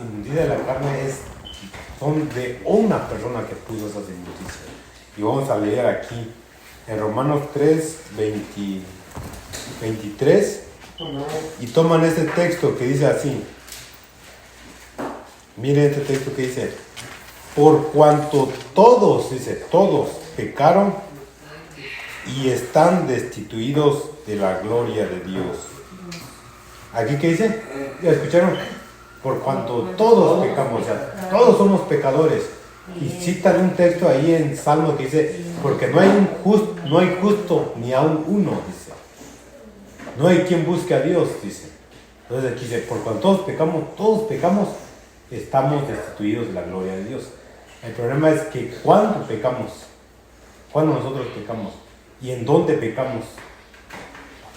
inmundicia de la carne son de una persona que puso esas inmundicias. Y vamos a leer aquí en Romanos 3, 23, y toman este texto que dice así. Miren este texto que dice: por cuanto todos, dice, todos pecaron y están destituidos de la gloria de Dios. ¿Aquí qué dice? ¿Ya escucharon? Por cuanto todos pecamos, o sea, todos somos pecadores. Y citan un texto ahí en Salmo que dice: porque no hay justo ni aún uno, dice. No hay quien busque a Dios, dice. Entonces aquí dice: por cuanto todos pecamos, estamos destituidos de la gloria de Dios. El problema es que cuando nosotros pecamos, y en dónde pecamos.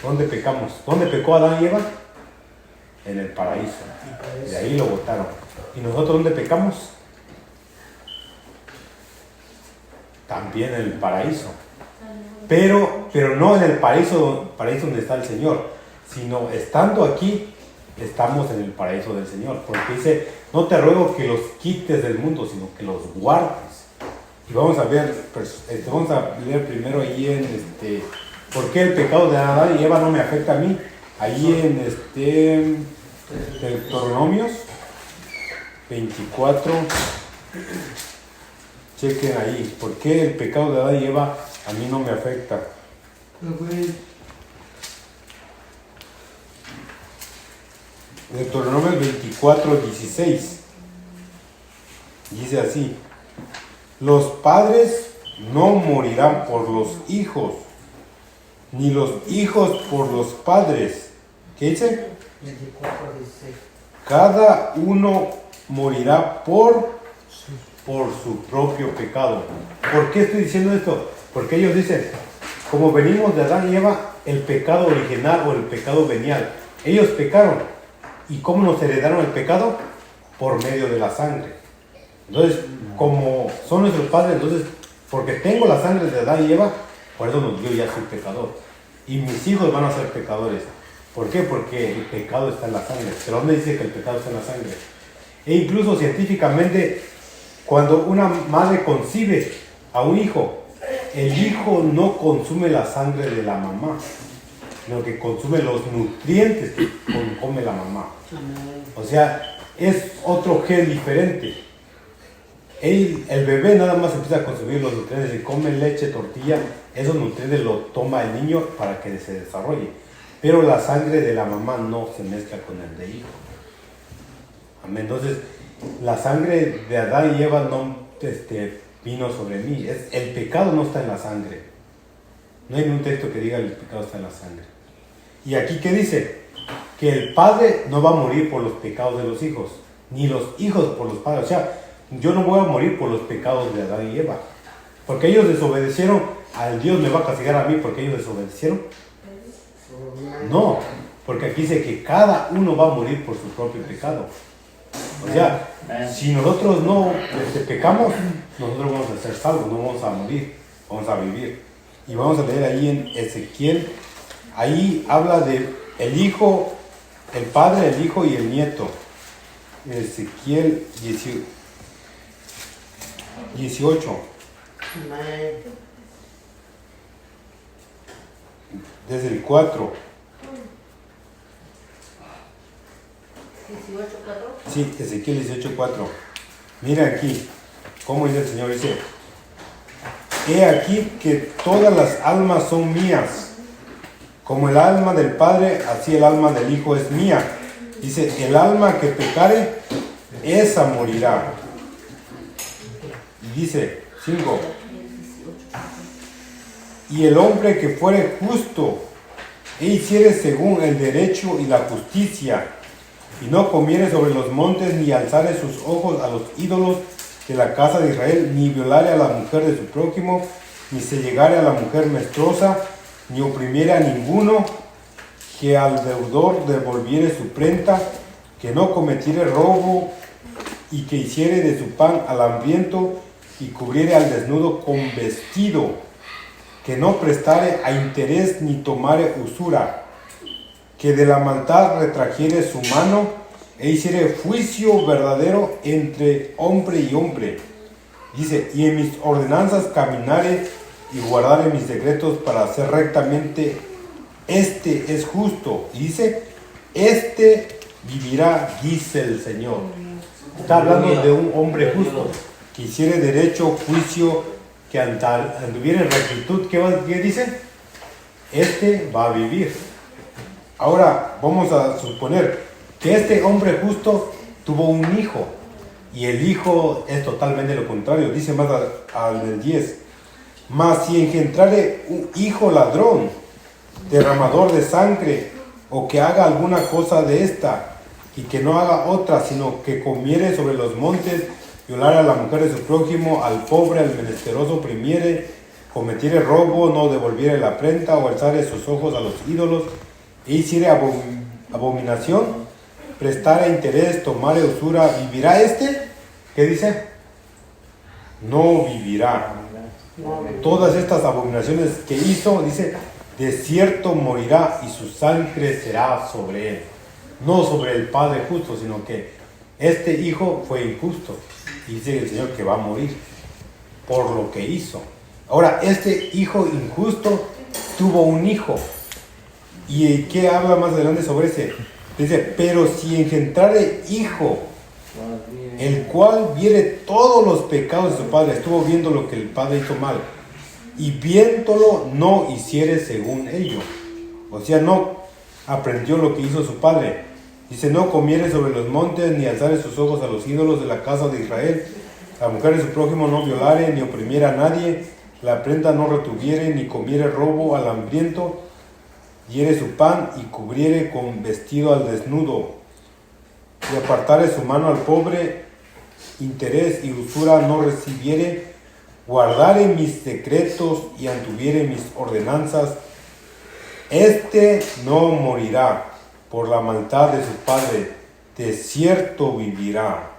¿Dónde pecamos? ¿Dónde pecó Adán y Eva? En el paraíso. De ahí lo botaron. ¿Y nosotros dónde pecamos? También en el paraíso. Pero no en el paraíso donde está el Señor, sino estando aquí, estamos en el paraíso del Señor. Porque dice: no te ruego que los quites del mundo, sino que los guardes. Y vamos a leer primero ahí en ¿por qué el pecado de Adán y Eva no me afecta a mí? Ahí en Deuteronomios 24. Chequen ahí, ¿por qué el pecado de Adán y Eva a mí no me afecta? Deuteronomios 24, 16. Dice así: los padres no morirán por los hijos, ni los hijos por los padres. ¿Qué dice? 24, 16. Cada uno morirá por su propio pecado. ¿Por qué estoy diciendo esto? Porque ellos dicen: como venimos de Adán y Eva, el pecado original o el pecado venial. Ellos pecaron. ¿Y cómo nos heredaron el pecado? Por medio de la sangre. Entonces, como son nuestros padres, entonces, porque tengo la sangre de Adán y Eva, por eso yo ya soy pecador. Y mis hijos van a ser pecadores. ¿Por qué? Porque el pecado está en la sangre. ¿Pero dónde dice que el pecado está en la sangre? E incluso científicamente, cuando una madre concibe a un hijo, el hijo no consume la sangre de la mamá, sino que consume los nutrientes que come la mamá. O sea, es otro gen diferente. El bebé nada más empieza a consumir los nutrientes y come leche, tortilla. Esos nutrientes lo toma el niño para que se desarrolle. Pero la sangre de la mamá no se mezcla con el de hijo. Amén. Entonces, la sangre de Adán y Eva no vino sobre mí. El pecado no está en la sangre. No hay ningún texto que diga el pecado está en la sangre. ¿Y aquí qué dice? Que el padre no va a morir por los pecados de los hijos, ni los hijos por los padres. O sea, yo no voy a morir por los pecados de Adán y Eva. Porque ellos desobedecieron, al Dios me va a castigar a mí porque ellos desobedecieron. No, porque aquí dice que cada uno va a morir por su propio pecado. O sea, si nosotros no pecamos, nosotros vamos a ser salvos, no vamos a morir, vamos a vivir. Y vamos a leer ahí en Ezequiel, ahí habla de el hijo, el padre, el hijo y el nieto. Ezequiel 18. Desde el 4. 18:4. Sí, Ezequiel 18:4. Mira aquí, cómo dice el Señor, dice: he aquí que todas las almas son mías, como el alma del Padre, así el alma del Hijo es mía. Dice: el alma que pecare, esa morirá. Y dice, 5. Y el hombre que fuere justo e hiciere según el derecho y la justicia, y no comiere sobre los montes, ni alzare sus ojos a los ídolos de la casa de Israel, ni violare a la mujer de su prójimo, ni se llegare a la mujer menstruosa, ni oprimiere a ninguno, que al deudor devolviere su prenda, que no cometiere robo, y que hiciere de su pan al hambriento, y cubriere al desnudo con vestido, que no prestare a interés ni tomare usura, que de la maldad retrajere su mano, e hiciere juicio verdadero entre hombre y hombre. Dice, y en mis ordenanzas caminare y guardare mis decretos para hacer rectamente, este es justo. Y dice, este vivirá, dice el Señor. Está hablando de un hombre justo, que hiciere derecho, juicio, que anduviera en rectitud. ¿Qué dice? Este va a vivir. Ahora vamos a suponer que este hombre justo tuvo un hijo, y el hijo es totalmente lo contrario. Dice más al 10, mas si engendrare un hijo ladrón, derramador de sangre, o que haga alguna cosa de esta, y que no haga otra, sino que comiere sobre los montes, violare a la mujer de su prójimo, al pobre, al menesteroso oprimiere, cometiere robo, no devolviere la prenda, o alzare sus ojos a los ídolos, e hiciere abominación, prestare interés, tomare usura, ¿vivirá este? ¿Qué dice? No vivirá. Todas estas abominaciones que hizo, dice, de cierto morirá, y su sangre será sobre él. No sobre el padre justo, sino que este hijo fue injusto. Y dice el Señor que va a morir por lo que hizo. Ahora, este hijo injusto tuvo un hijo. ¿Y qué habla más adelante sobre ese? Dice, pero si engendrare hijo, el cual viere todos los pecados de su padre, estuvo viendo lo que el padre hizo mal, y viéndolo no hiciere según ello. O sea, no aprendió lo que hizo su padre. Dice, no comiere sobre los montes, ni alzare sus ojos a los ídolos de la casa de Israel. La mujer de su prójimo no violare, ni oprimiera a nadie. La prenda no retuviere, ni comiere robo al hambriento. Diere su pan y cubriere con vestido al desnudo. Y apartare su mano al pobre, interés y usura no recibiere. Guardare mis decretos y antuviere mis ordenanzas. Este no morirá por la maldad de su padre, de cierto vivirá.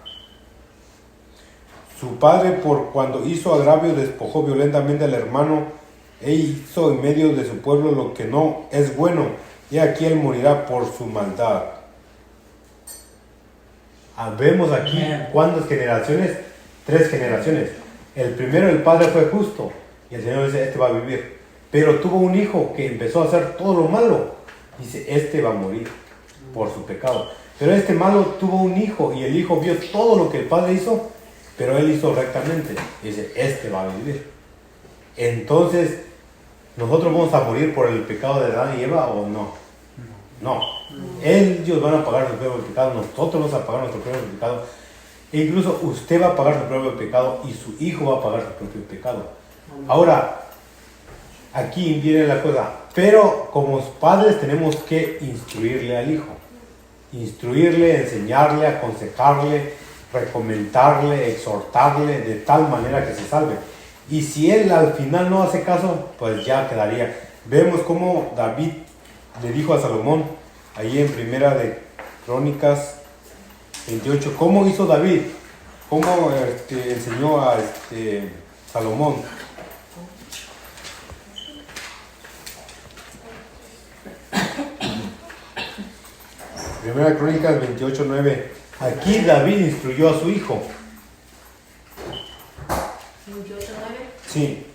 Su padre, por cuando hizo agravio, despojó violentamente al hermano, e hizo en medio de su pueblo lo que no es bueno, y aquí él morirá por su maldad. Vemos aquí cuántas generaciones, 3 generaciones. El primero, el padre fue justo, y el Señor dice, este va a vivir. Pero tuvo un hijo que empezó a hacer todo lo malo. Dice, este va a morir por su pecado. Pero este malo tuvo un hijo, y el hijo vio todo lo que el padre hizo, pero él hizo rectamente. Dice, este va a vivir. Entonces, ¿nosotros vamos a morir por el pecado de Adán y Eva o no? No. Ellos van a pagar su propio pecado, nosotros vamos a pagar nuestro propio pecado. E incluso usted va a pagar su propio pecado y su hijo va a pagar su propio pecado. Ahora, aquí viene la cosa. Pero como padres tenemos que instruirle al hijo. Instruirle, enseñarle, aconsejarle, recomendarle, exhortarle de tal manera que se salve. Y si él al final no hace caso, pues ya quedaría. Vemos cómo David le dijo a Salomón, ahí en Primera de Crónicas 28, cómo hizo David, cómo enseñó a Salomón. Primera de Crónicas 28, 9. Aquí David instruyó a su hijo. 28, 9. Sí.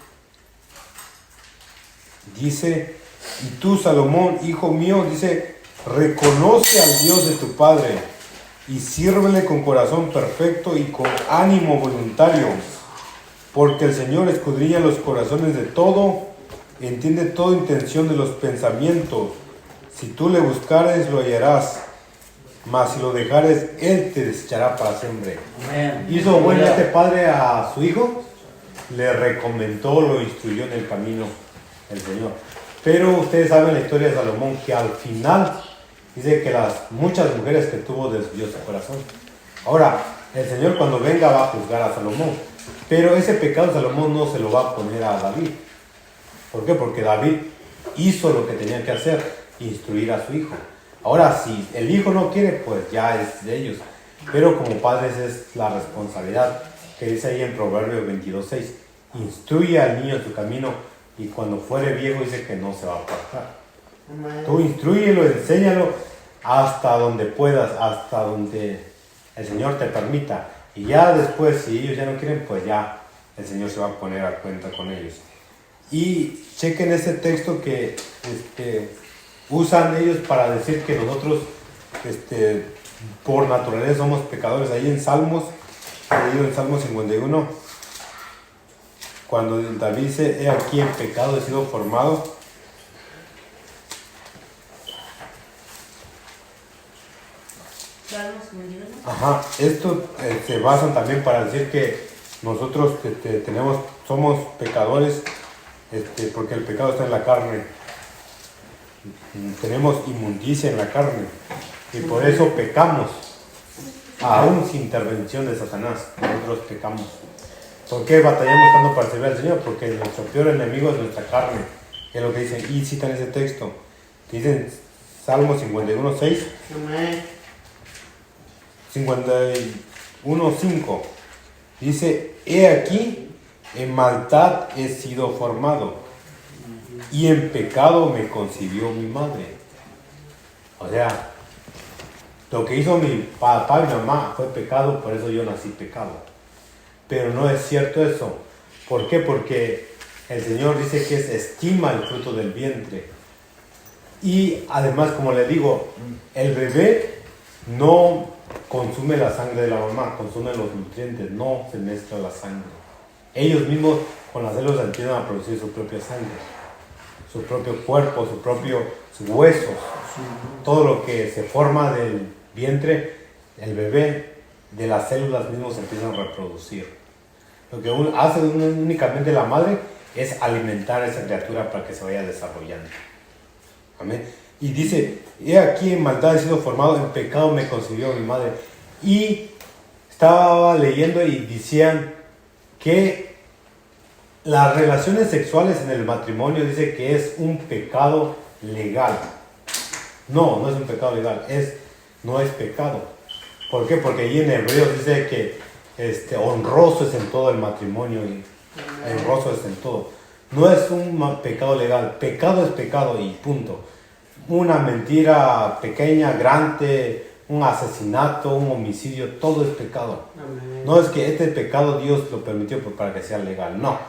Dice, y tú, Salomón, hijo mío, dice, reconoce al Dios de tu padre y sírvele con corazón perfecto y con ánimo voluntario, porque el Señor escudriña los corazones de todo, entiende toda intención de los pensamientos. Si tú le buscares, lo hallarás, mas si lo dejares, Él te desechará para siempre. Amén. Hizo bueno este padre a su hijo, le recomendó, lo instruyó en el camino el Señor. Pero ustedes saben la historia de Salomón, que al final dice que las muchas mujeres que tuvo desvió su corazón. Ahora, el Señor cuando venga va a juzgar a Salomón, pero ese pecado Salomón no se lo va a poner a David. ¿Por qué? Porque David hizo lo que tenía que hacer, instruir a su hijo. Ahora, si el hijo no quiere, pues ya es de ellos. Pero como padres es la responsabilidad, que dice ahí en Proverbios 22:6. Instruye al niño en su camino, y cuando fuere viejo dice que no se va a apartar. Tú instrúyelo, enséñalo, hasta donde puedas, hasta donde el Señor te permita. Y ya después, si ellos ya no quieren, pues ya el Señor se va a poner a cuenta con ellos. Y chequen este texto que usan ellos para decir que nosotros por naturaleza somos pecadores. Ahí en Salmos, leído en Salmo 51, cuando David dice: he aquí en pecado he sido formado. Salmos 51. Ajá, esto se basan también para decir que nosotros somos pecadores, porque el pecado está en la carne. Tenemos inmundicia en la carne y por eso pecamos, aún sin intervención de Satanás. Nosotros pecamos. ¿Por qué batallamos tanto para servir al Señor? Porque nuestro peor enemigo es nuestra carne, es lo que dicen. Y citan ese texto que dicen Salmo 51, 6, 51, 5, dice: he aquí en maldad he sido formado, y en pecado me concibió mi madre. O sea, lo que hizo mi papá y mi mamá fue pecado, por eso yo nací pecado. Pero no es cierto eso. ¿Por qué? Porque el Señor dice que estima el fruto del vientre. Y además, como le digo, el bebé no consume la sangre de la mamá, consume los nutrientes, no se mezcla la sangre. Ellos mismos con las células empiezan a producir su propia sangre, su propio cuerpo, sus propios huesos, todo lo que se forma del vientre, el bebé, de las células mismas se empiezan a reproducir. Lo que hace únicamente la madre es alimentar a esa criatura para que se vaya desarrollando. Amén. Y dice: he aquí en maldad he sido formado, en pecado me concibió mi madre. Y estaba leyendo y decían que las relaciones sexuales en el matrimonio, dice que es un pecado legal. No es un pecado legal, no es pecado. ¿Por qué? Porque ahí en Hebreos dice que honroso es en todo el matrimonio y honroso es en todo. No es un pecado legal, pecado es pecado y punto. Una mentira pequeña, grande, un asesinato, un homicidio, todo es pecado. Amén. No es que este pecado Dios lo permitió para que sea legal, no.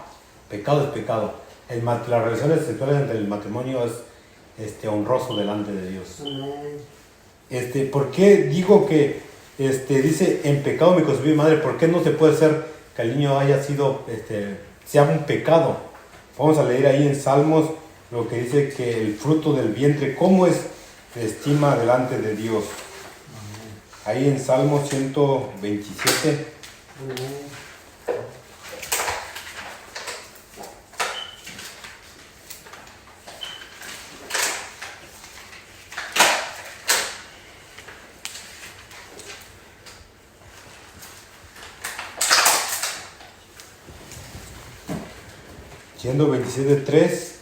Pecado es pecado. Las relaciones sexuales entre el matrimonio es honroso delante de Dios. Amén. ¿Por qué digo que dice en pecado me concibió mi madre? ¿Por qué no se puede ser que el niño haya sido, sea un pecado? Vamos a leer ahí en Salmos lo que dice que el fruto del vientre, ¿cómo se estima delante de Dios? Ahí en Salmos 127. Amén. 127:3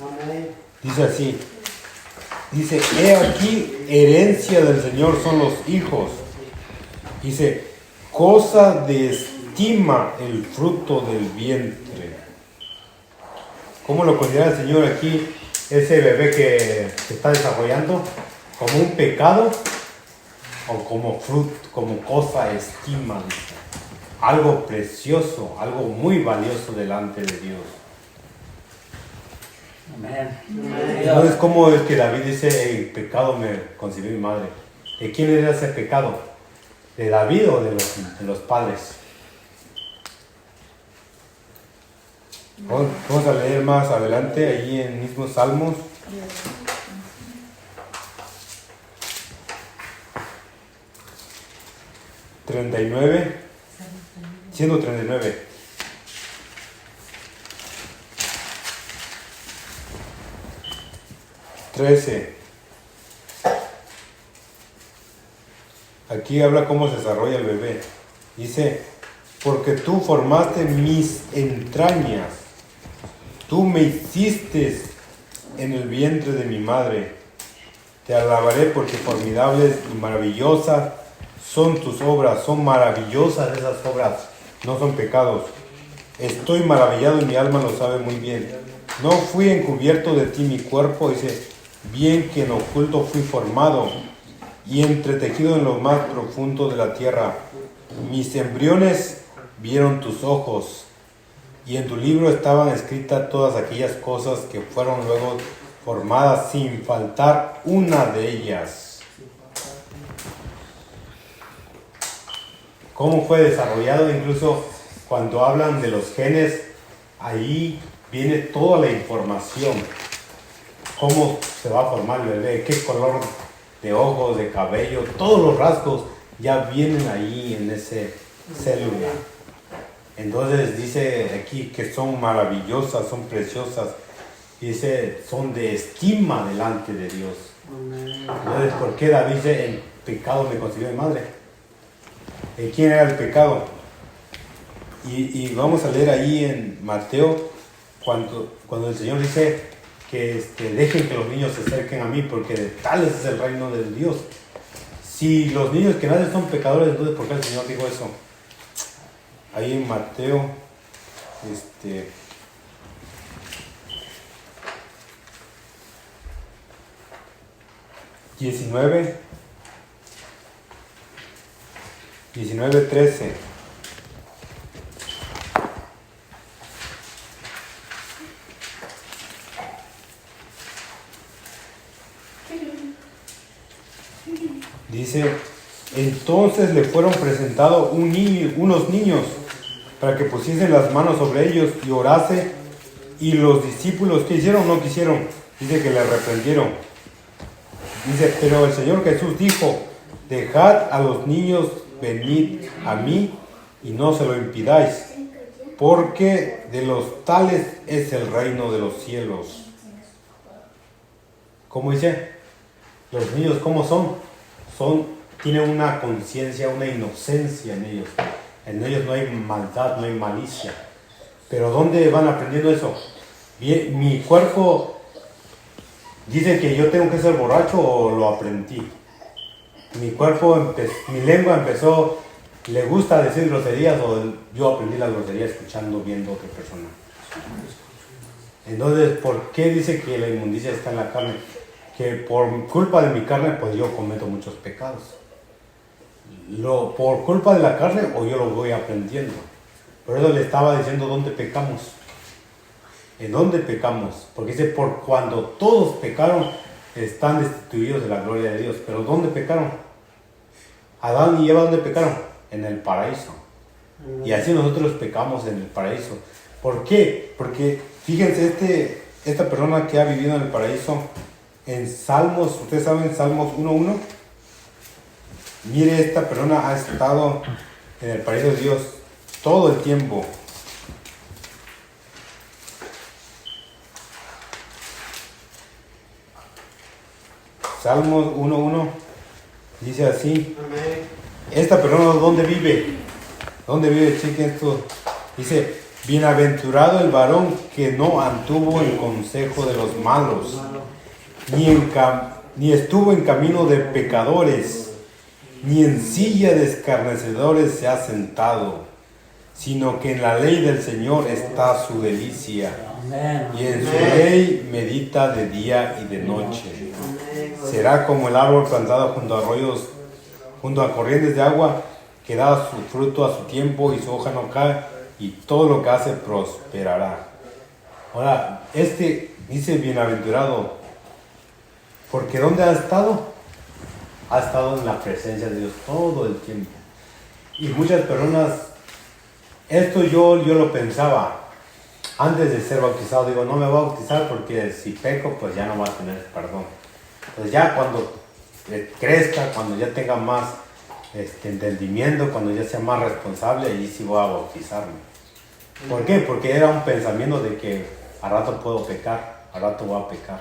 Amén. dice así. Dice: he aquí herencia del Señor son los hijos. Dice: cosa de estima el fruto del vientre. ¿Cómo lo considera el Señor aquí ese bebé que se está desarrollando? ¿Como un pecado o como fruto, como cosa estima? Dice. Algo precioso, algo muy valioso delante de Dios. Amén. Entonces, ¿cómo es que David dice: el pecado me concibió mi madre? ¿De quién era ese pecado? ¿De David o de los padres? Vamos a leer más adelante, allí en mismos Salmos. ...39... 139. Aquí habla cómo se desarrolla el bebé. Dice: porque tú formaste mis entrañas, tú me hiciste en el vientre de mi madre. Te alabaré porque formidables y maravillosas son tus obras. Son maravillosas esas obras, no son pecados. Estoy maravillado y mi alma lo sabe muy bien. No fui encubierto de ti mi cuerpo, dice, bien que en oculto fui formado y entretejido en lo más profundo de la tierra. Mis embriones vieron tus ojos, y en tu libro estaban escritas todas aquellas cosas que fueron luego formadas sin faltar una de ellas. ¿Cómo fue desarrollado? Incluso cuando hablan de los genes, ahí viene toda la información. Cómo se va a formar el bebé, qué color de ojos, de cabello, todos los rasgos ya vienen ahí en ese célula. Entonces dice aquí que son maravillosas, son preciosas. Dice, son de estima delante de Dios. Entonces, ¿por qué David dice, en pecado me concibió mi madre? ¿Quién era el pecado? Y vamos a leer ahí en Mateo, cuando el Señor dice que dejen que los niños se acerquen a mí, porque de tales es el reino de Dios. Si los niños que nacen son pecadores, entonces ¿por qué el Señor dijo eso? Ahí en Mateo, 19:13. Dice, entonces le fueron presentados unos niños para que pusiesen las manos sobre ellos y orase, y los discípulos, ¿qué hicieron? No quisieron. Dice que le reprendieron. Dice, pero el Señor Jesús dijo, dejad a los niños venid a mí y no se lo impidáis, porque de los tales es el reino de los cielos. ¿Cómo dice? Los niños, ¿cómo son? Tienen una conciencia, una inocencia en ellos. En ellos no hay maldad, no hay malicia. Pero ¿dónde van aprendiendo eso? Bien, mi cuerpo dice que yo tengo que ser borracho, o lo aprendí. Mi lengua empezó, le gusta decir groserías, o yo aprendí la grosería escuchando, viendo a otra persona. Entonces, ¿por qué dice que la inmundicia está en la carne? Que por culpa de mi carne, pues yo cometo muchos pecados. Por culpa de la carne, o yo lo voy aprendiendo. Por eso le estaba diciendo dónde pecamos. ¿En dónde pecamos? Porque dice, por cuando todos pecaron, están destituidos de la gloria de Dios. Pero ¿dónde pecaron? Adán y Eva, ¿dónde pecaron? En el paraíso. Y así nosotros pecamos en el paraíso. ¿Por qué? Porque fíjense, esta persona que ha vivido en el paraíso, en Salmos, ustedes saben, Salmos 1:1. Mire, esta persona ha estado en el paraíso de Dios todo el tiempo. Salmos 1:1 dice así. Esta persona, ¿dónde vive? ¿Dónde vive? Chequen esto. Dice, bienaventurado el varón que no anduvo en consejo de los malos, ni estuvo en camino de pecadores, ni en silla de escarnecedores se ha sentado, sino que en la ley del Señor está su delicia, y en su ley medita de día y de noche. Será como el árbol plantado junto a arroyos, junto a corrientes de agua, que da su fruto a su tiempo y su hoja no cae, y todo lo que hace prosperará. Ahora, dice bienaventurado, porque ¿dónde ha estado? Ha estado en la presencia de Dios todo el tiempo. Y muchas personas, esto yo lo pensaba antes de ser bautizado. Digo, no me voy a bautizar porque si peco, pues ya no voy a tener perdón. Pues ya cuando crezca, cuando ya tenga más entendimiento, cuando ya sea más responsable, ahí sí voy a bautizarme. ¿Por qué? Porque era un pensamiento de que a rato puedo pecar, a rato voy a pecar.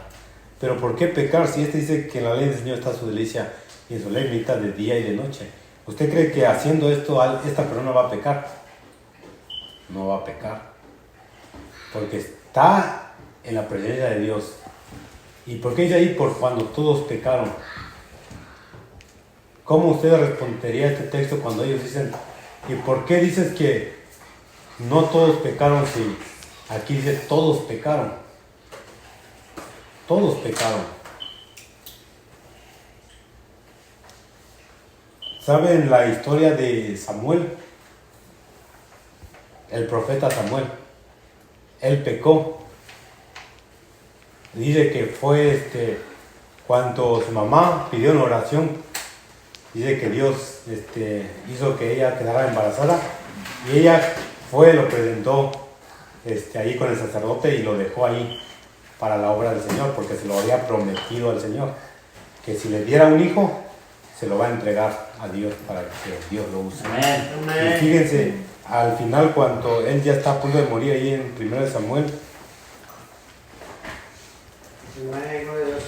Pero ¿por qué pecar si dice que en la ley del Señor está su delicia y en su ley medita de día y de noche? ¿Usted cree que haciendo esto esta persona va a pecar? No va a pecar, porque está en la presencia de Dios. ¿Y por qué dice ahí? Por cuando todos pecaron. ¿Cómo usted respondería a este texto cuando ellos dicen, ¿y por qué dices que no todos pecaron si aquí dice todos pecaron? Todos pecaron. ¿Saben la historia de Samuel? El profeta Samuel. Él pecó. Dice que fue cuando su mamá pidió una oración. Dice que Dios hizo que ella quedara embarazada. Y ella fue, lo presentó ahí con el sacerdote y lo dejó ahí para la obra del Señor, porque se lo había prometido al Señor, que si le diera un hijo, se lo va a entregar a Dios para que Dios lo use. Amén. Y fíjense, al final cuando él ya está a punto de morir ahí en 1 Samuel, Amén, gloria a Dios.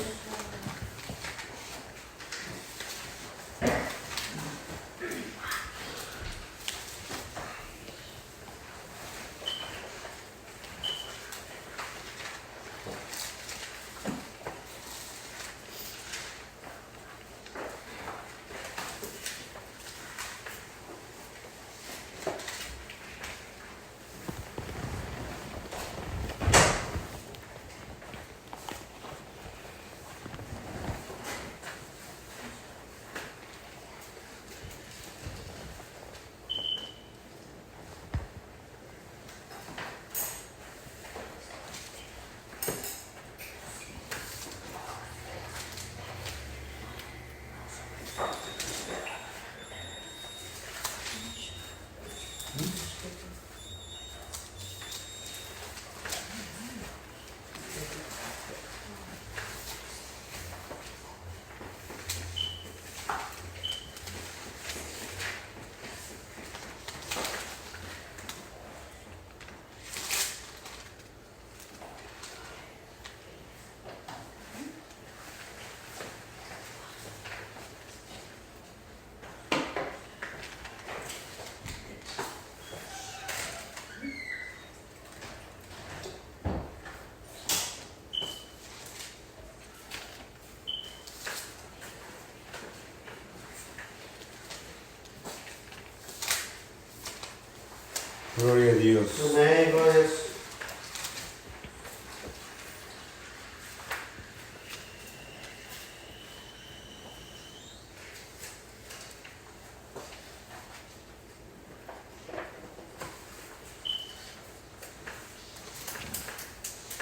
gloria a Dios. Amén, gloria a Dios.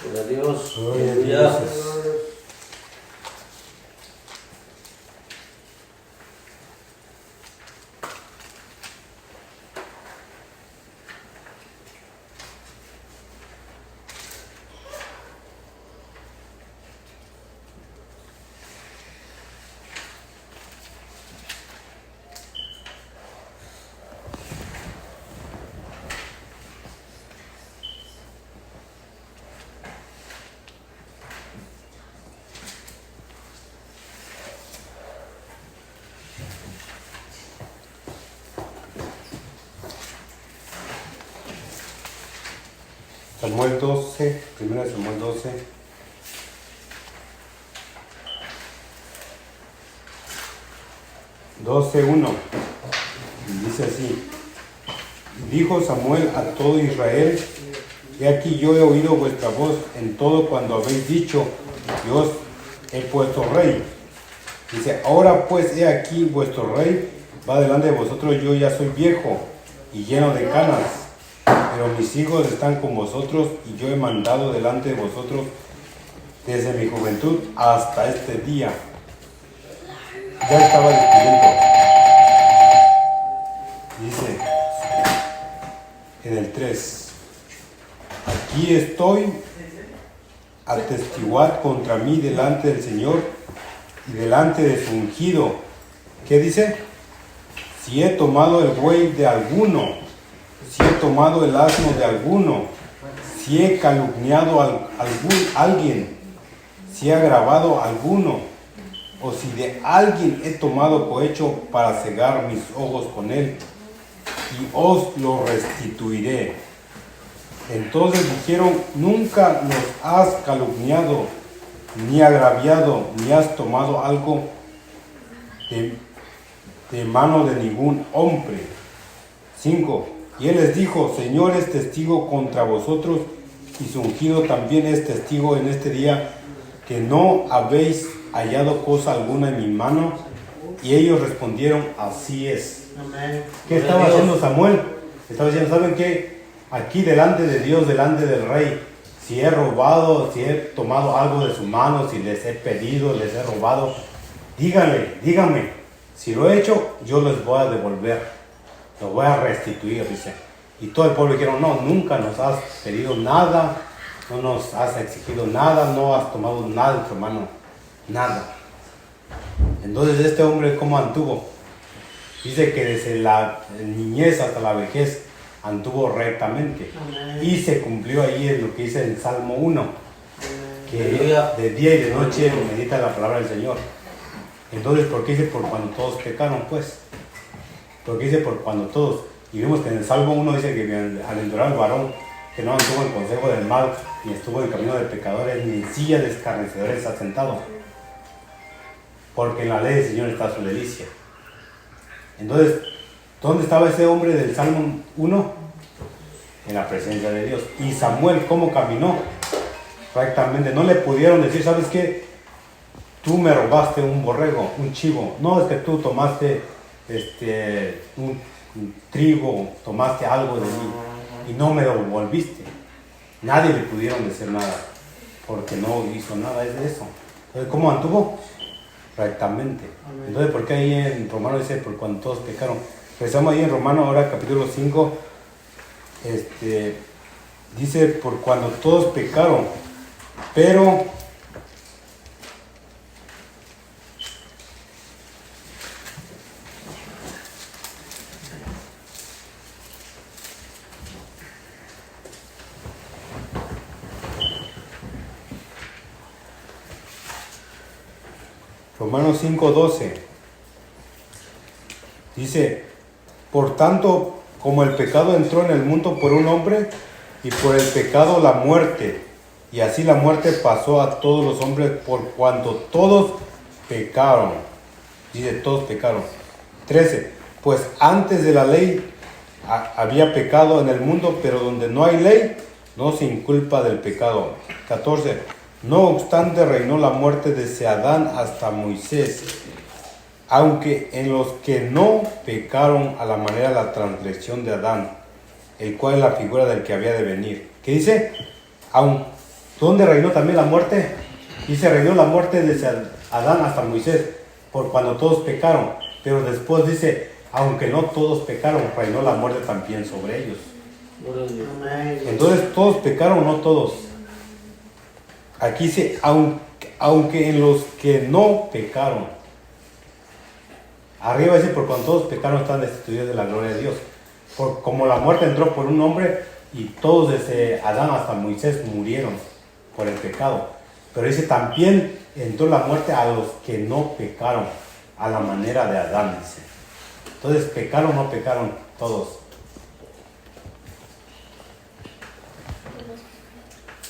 Gloria a Dios. Gloria a Aleluya. Dios. Gloria a Dios. Samuel 12, 1 Samuel 12. Dice así: dijo Samuel a todo Israel: he aquí yo he oído vuestra voz en todo cuando habéis dicho, yo os he puesto rey. Dice: ahora pues he aquí vuestro rey va delante de vosotros, yo ya soy viejo y lleno de canas, pero mis hijos están con vosotros y yo he mandado delante de vosotros desde mi juventud hasta este día. Ya estaba despidiendo. Dice en el 3: aquí estoy, atestiguad contra mí delante del Señor y delante de su ungido. ¿Qué dice? Si he tomado el buey de alguno, si he tomado el asno de alguno, si he calumniado a alguien, si he agravado a alguno, o si de alguien he tomado cohecho para cegar mis ojos con él, y os lo restituiré. Entonces dijeron: nunca nos has calumniado, ni agraviado, ni has tomado algo de mano de ningún hombre. 5. Y él les dijo: Señor es testigo contra vosotros, y su ungido también es testigo en este día, que no habéis hallado cosa alguna en mi mano, Y ellos respondieron, así es. Amén. ¿Qué estaba haciendo Samuel? Estaba diciendo, ¿saben qué? Aquí delante de Dios, delante del rey, si he robado, si he tomado algo de su mano, si les he pedido, les he robado, díganme, si lo he hecho, yo les voy a devolver, los voy a restituir, dice. Y todo el pueblo dijeron, no, nunca nos has pedido nada, no nos has exigido nada, no has tomado nada de tu hermano, nada. Entonces este hombre, ¿cómo anduvo? Dice que desde la niñez hasta la vejez anduvo rectamente. Amén. Y se cumplió ahí en lo que dice en Salmo 1, que Aleluya. de día y de noche medita la palabra del Señor. Entonces, ¿por qué dice por cuando todos pecaron? Pues, porque dice por cuando todos. Y vemos que en el Salmo 1 dice que bienaventurado el varón que no anduvo en consejo del mal, ni estuvo en el camino de pecadores, ni en silla de escarnecedores está sentado. Porque en la ley del Señor está su delicia. Entonces, ¿dónde estaba ese hombre del Salmo 1? En la presencia de Dios. Y Samuel, ¿cómo caminó? Rectamente. No le pudieron decir, ¿sabes qué? Tú me robaste un borrego, un chivo. No, es que tú tomaste un trigo, tomaste algo de mí y no me lo devolviste. Nadie le pudieron decir nada porque no hizo nada de eso. Entonces, ¿cómo anduvo? Rectamente. Entonces, ¿por qué ahí en Romano dice por cuando todos pecaron? Empezamos ahí en Romano ahora capítulo 5, dice por cuando todos pecaron, pero Romanos 5:12 dice, por tanto, como el pecado entró en el mundo por un hombre, y por el pecado la muerte, y así la muerte pasó a todos los hombres por cuanto todos pecaron. Dice, todos pecaron. 13, pues antes de la ley había pecado en el mundo, pero donde no hay ley, no se inculpa del pecado. 14, no obstante reinó la muerte desde Adán hasta Moisés, aunque en los que no pecaron a la manera de la transgresión de Adán, el cual es la figura del que había de venir. ¿Qué dice? ¿Dónde reinó también la muerte? Dice, reinó la muerte desde Adán hasta Moisés, por cuando todos pecaron. Pero después dice, aunque no todos pecaron, reinó la muerte también sobre ellos. Amén. Entonces, ¿todos pecaron o no todos? Aquí dice, aunque en los que no pecaron. Arriba dice, por cuando todos pecaron están destituidos de la gloria de Dios. Como la muerte entró por un hombre y todos desde Adán hasta Moisés murieron por el pecado. Pero dice, también entró la muerte a los que no pecaron, a la manera de Adán, dice. Entonces, ¿pecaron o no pecaron todos?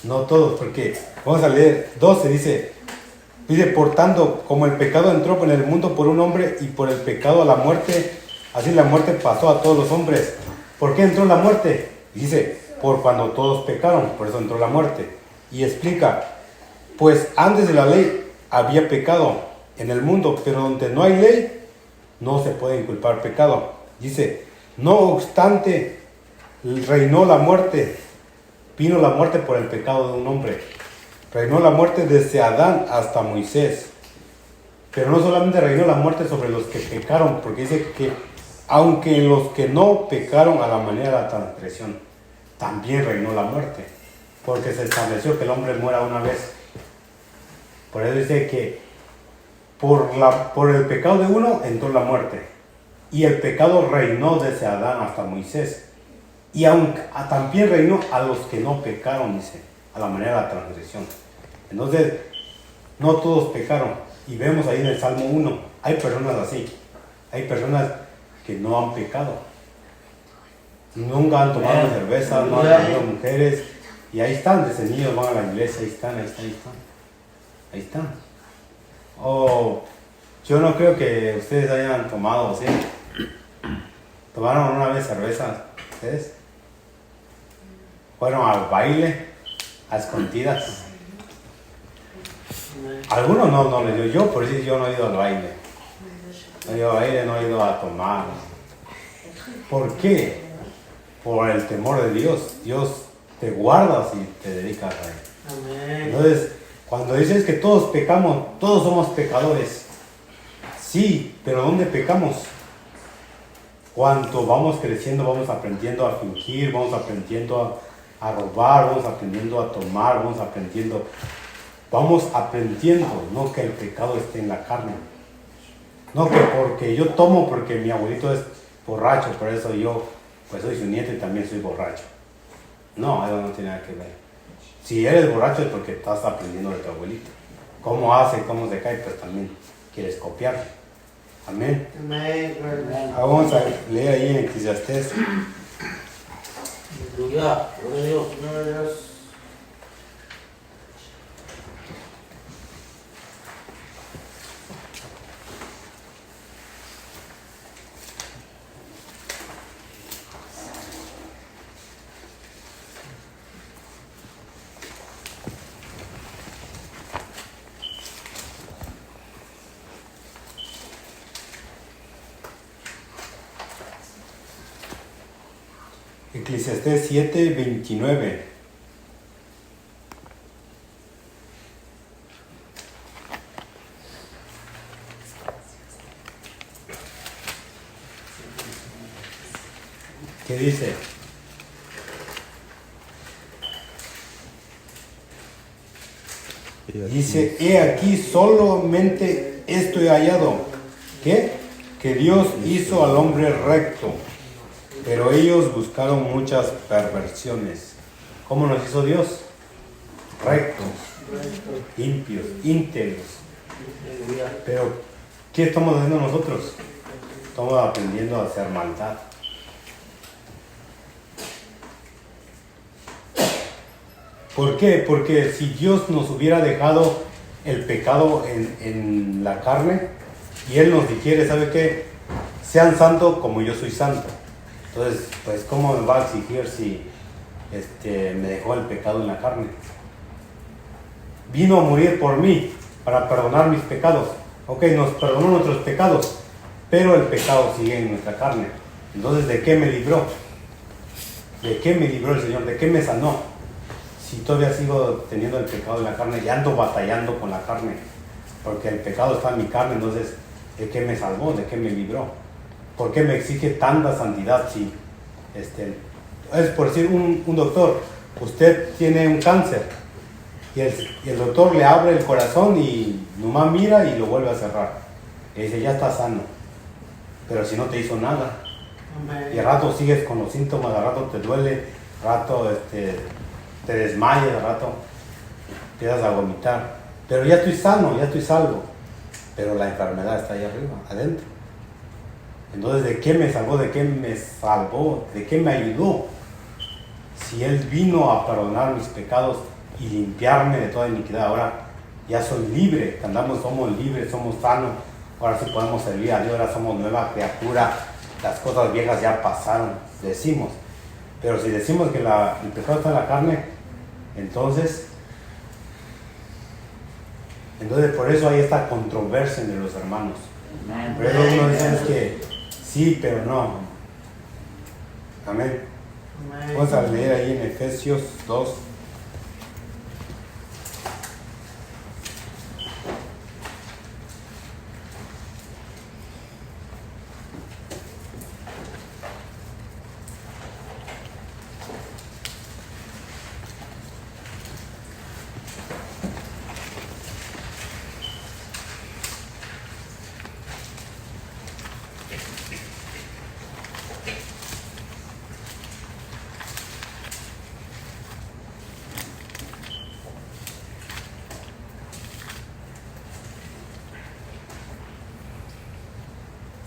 No todos, porque vamos a leer 12, dice, por tanto, como el pecado entró en el mundo por un hombre y por el pecado a la muerte, así la muerte pasó a todos los hombres. ¿Por qué entró la muerte? Dice, por cuando todos pecaron, por eso entró la muerte. Y explica, pues antes de la ley había pecado en el mundo, pero donde no hay ley, no se puede inculpar pecado. Dice, no obstante, reinó la muerte. Vino la muerte por el pecado de un hombre. Reinó la muerte desde Adán hasta Moisés. Pero no solamente reinó la muerte sobre los que pecaron, porque dice que aunque en los que no pecaron a la manera de la transgresión, también reinó la muerte. Porque se estableció que el hombre muera una vez. Por eso dice que por el pecado de uno entró la muerte. Y el pecado reinó desde Adán hasta Moisés. Y también reinó a los que no pecaron, dice, a la manera de la transgresión. Entonces, no todos pecaron. Y vemos ahí en el Salmo 1, hay personas así. Hay personas que no han pecado. Nunca han tomado cerveza, no han tenido mujeres. Y ahí están, desde niños van a la iglesia, ahí están. Yo no creo que ustedes hayan tomado, ¿sí? ¿Tomaron una vez cerveza ustedes? ¿Fueron al baile? ¿A escondidas? Algunos no les dio. Yo, por eso yo no he ido al baile. No he ido a ir, no he ido a tomar. ¿Por qué? Por el temor de Dios. Dios te guarda si te dedicas a Él. Entonces, cuando dices que todos pecamos, todos somos pecadores. Sí, pero ¿dónde pecamos? Cuanto vamos creciendo, vamos aprendiendo a fingir, vamos aprendiendo a robar, vamos aprendiendo a tomar, vamos aprendiendo, no que el pecado esté en la carne. No que porque yo tomo, porque mi abuelito es borracho, por eso yo pues soy su nieto y también soy borracho. No, eso no tiene nada que ver. Si eres borracho es porque estás aprendiendo de tu abuelito. Cómo hace, cómo se cae, pues también quieres copiar. Amén. Vamos a leer ahí en Eclesiastés. Aleluya, gloria a Dios. Eclesiastés 7:29. ¿Qué dice? Dice, he aquí solamente esto he hallado. ¿Qué? Que Dios hizo al hombre recto, pero ellos buscaron muchas perversiones. ¿Cómo nos hizo Dios? Rectos, limpios, íntegros. Pero, ¿qué estamos haciendo nosotros? Estamos aprendiendo a hacer maldad. ¿Por qué? Porque si Dios nos hubiera dejado el pecado en la carne y Él nos dijera, ¿sabe qué? Sean santos como yo soy santo. Entonces, pues, ¿cómo me va a exigir si me dejó el pecado en la carne? Vino a morir por mí para perdonar mis pecados. Ok, nos perdonó nuestros pecados, pero el pecado sigue en nuestra carne. Entonces, ¿de qué me libró? ¿De qué me libró el Señor? ¿De qué me sanó? Si todavía sigo teniendo el pecado en la carne y ando batallando con la carne, porque el pecado está en mi carne, entonces, ¿de qué me salvó? ¿De qué me libró? ¿Por qué me exige tanta santidad? Si es por decir un doctor, usted tiene un cáncer y el doctor le abre el corazón y nomás mira y lo vuelve a cerrar. Y dice, ya está sano. Pero si no te hizo nada. Y al rato sigues con los síntomas, al rato te duele, al rato te desmayas, al rato empiezas a vomitar. Pero ya estoy sano, ya estoy salvo. Pero la enfermedad está ahí arriba, adentro. Entonces, ¿de qué me salvó? ¿De qué me salvó? ¿De qué me ayudó? Si Él vino a perdonar mis pecados y limpiarme de toda iniquidad, ahora ya soy libre, somos libres, somos sanos, ahora sí podemos servir a Dios, ahora somos nueva criatura, las cosas viejas ya pasaron, decimos. Pero si decimos que el pecado está en la carne, entonces por eso hay esta controversia entre los hermanos. Por eso uno dice que sí, pero no. Amén. Vamos a leer ahí en Efesios 2.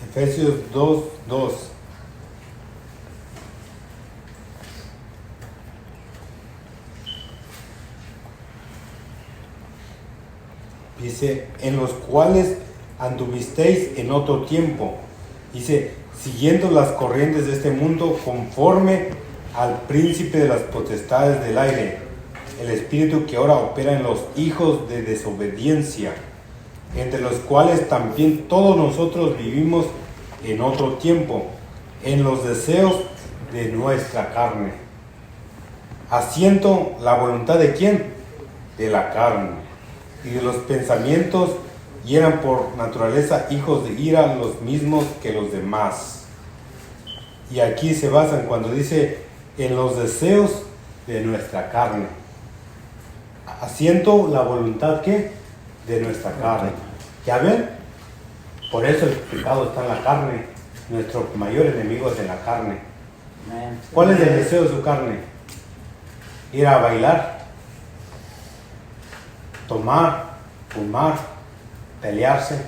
Efesios 2:2. Dice, en los cuales anduvisteis en otro tiempo. Dice, siguiendo las corrientes de este mundo conforme al príncipe de las potestades del aire, el espíritu que ahora opera en los hijos de desobediencia, entre los cuales también todos nosotros vivimos en otro tiempo, en los deseos de nuestra carne, haciendo la voluntad de ¿quién? De la carne y de los pensamientos, y eran por naturaleza hijos de ira, los mismos que los demás. Y aquí se basan cuando dice en los deseos de nuestra carne, haciendo la voluntad ¿qué? De nuestra carne. ¿Ya ven? Por eso el pecado está en la carne. Nuestro mayor enemigo es en la carne. ¿Cuál es el deseo de su carne? Ir a bailar, tomar, fumar, pelearse.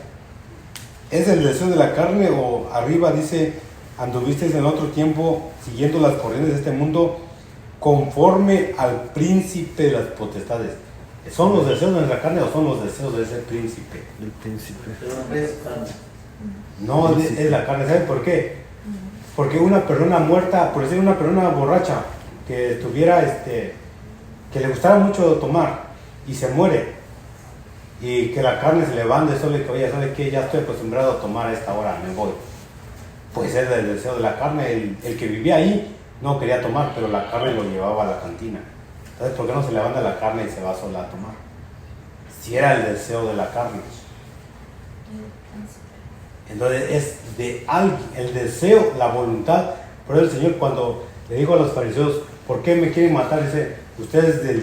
¿Es el deseo de la carne? O arriba dice, anduviste en otro tiempo siguiendo las corrientes de este mundo conforme al príncipe de las potestades. ¿Son los deseos de nuestra carne o son los deseos de ese príncipe? El príncipe. No, es la carne. ¿Saben por qué? Porque una persona muerta, por decir una persona borracha, que tuviera que le gustara mucho tomar y se muere, y que la carne se levante solo y que oye, ¿sabe qué? Ya estoy acostumbrado a tomar a esta hora, me voy. Pues es el deseo de la carne. El que vivía ahí no quería tomar, pero la carne lo llevaba a la cantina. Entonces, ¿por qué no se levanta la carne y se va sola a tomar? Si era el deseo de la carne. Entonces es de alguien, el deseo, la voluntad. Por eso el Señor cuando le dijo a los fariseos, ¿por qué me quieren matar? Dice, ustedes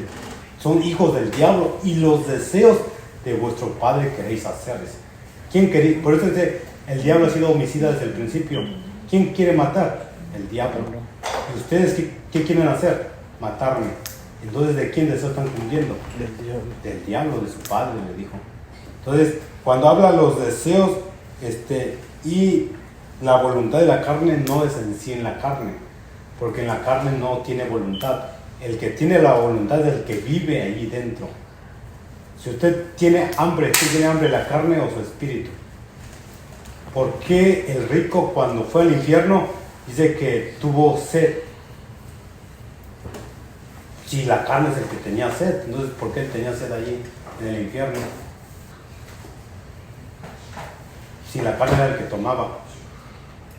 son hijos del diablo y los deseos de vuestro padre queréis hacer. ¿Quién quería? Por eso dice, el diablo ha sido homicida desde el principio. ¿Quién quiere matar? El diablo. ¿Y ustedes qué quieren hacer? Matarme. Entonces, ¿de quién deseo están cumpliendo? Del diablo. Del diablo, de su padre, le dijo. Entonces, cuando habla los deseos y la voluntad de la carne, no es en sí en la carne, porque en la carne no tiene voluntad. El que tiene la voluntad es el que vive allí dentro. Si usted tiene hambre, ¿quién tiene hambre, la carne o su espíritu? ¿Por qué el rico cuando fue al infierno dice que tuvo sed? Si la carne es el que tenía sed, entonces ¿por qué él tenía sed allí en el infierno? Si la carne era el que tomaba.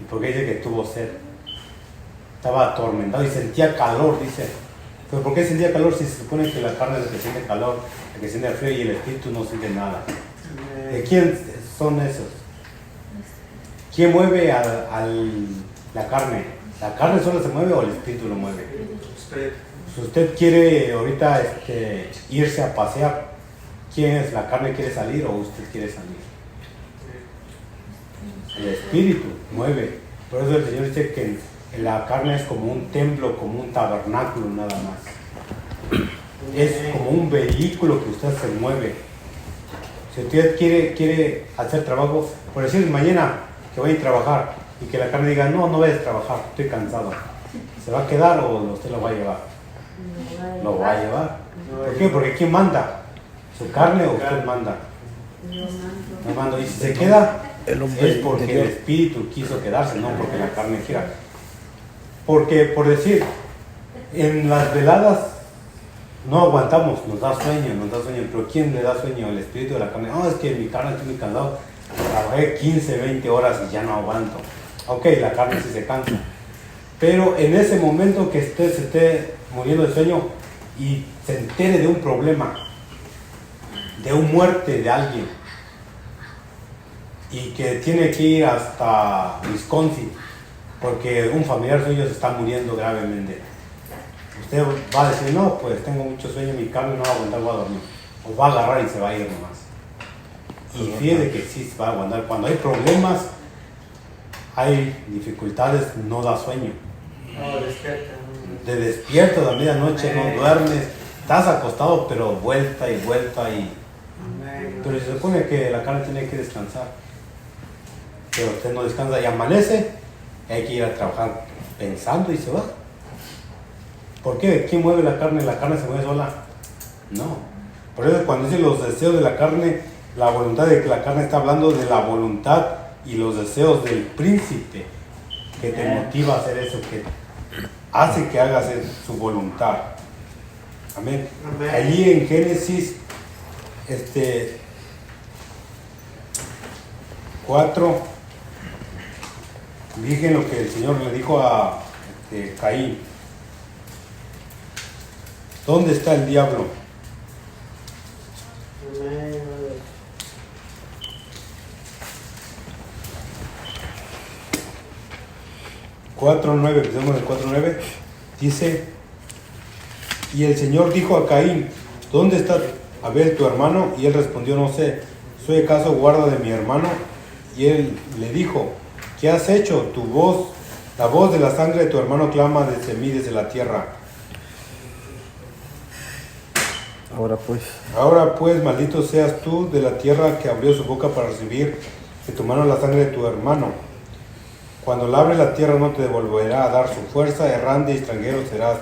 ¿Y por qué dice que tuvo sed? Estaba atormentado y sentía calor, dice. ¿Pero por qué sentía calor si se supone que la carne es el que siente calor, el que siente frío y el espíritu no siente nada? ¿De quién son esos? ¿Quién mueve la carne? ¿La carne solo se mueve o el espíritu lo mueve? Si usted quiere ahorita irse a pasear, ¿quién es? ¿La carne quiere salir o usted quiere salir? El espíritu mueve. Por eso el Señor dice que la carne es como un templo, como un tabernáculo nada más. Es como un vehículo que usted se mueve. Si usted quiere hacer trabajo, por decir mañana que voy a trabajar y que la carne diga, no vayas a trabajar, estoy cansado. ¿Se va a quedar o usted lo va a llevar? Lo va a llevar. ¿Por qué? Porque ¿quién manda? ¿Su carne o usted manda? No mando. Y si se queda, es porque el espíritu quiso quedarse, no porque la carne quiera. Porque, por decir, en las veladas no aguantamos, nos da sueño, pero ¿quién le da sueño? El espíritu de la carne. No, es que mi carne estoy muy cansado, trabajé 15, 20 horas y ya no aguanto. Ok, la carne sí se cansa. Pero en ese momento que usted se esté muriendo de sueño y se entere de un problema, de una muerte de alguien, y que tiene que ir hasta Wisconsin, porque un familiar suyo se está muriendo gravemente. Usted va a decir, no, pues tengo mucho sueño, mi carne no va a aguantar, voy a dormir. O va a agarrar y se va a ir nomás. Y fíjese que sí se va a aguantar. Cuando hay problemas, hay dificultades, no da sueño. Te despiertas a medianoche, no duermes, estás acostado, pero vuelta y vuelta y... Pero se supone que la carne tiene que descansar. Pero usted no descansa y amanece, y hay que ir a trabajar pensando y se va. ¿Por qué? ¿Quién mueve la carne? ¿La carne se mueve sola? No. Por eso cuando dice los deseos de la carne, la voluntad de que la carne está hablando de la voluntad y los deseos del príncipe que te motiva a hacer eso, que hace que hagas su voluntad. Amén. Allí en Génesis, 4. Dije lo que el Señor le dijo a Caín. ¿Dónde está el diablo? Amén. 4:9, empezamos en el 4:9. Dice: y el Señor dijo a Caín: ¿dónde está Abel tu hermano? Y él respondió: no sé. ¿Soy acaso guarda de mi hermano? Y él le dijo: ¿qué has hecho? Tu voz, la voz de la sangre de tu hermano clama desde mí, desde la tierra. Ahora pues, maldito seas tú de la tierra que abrió su boca para recibir de tu mano la sangre de tu hermano. Cuando labre la tierra no te devolverá a dar su fuerza, errante y extranjero serás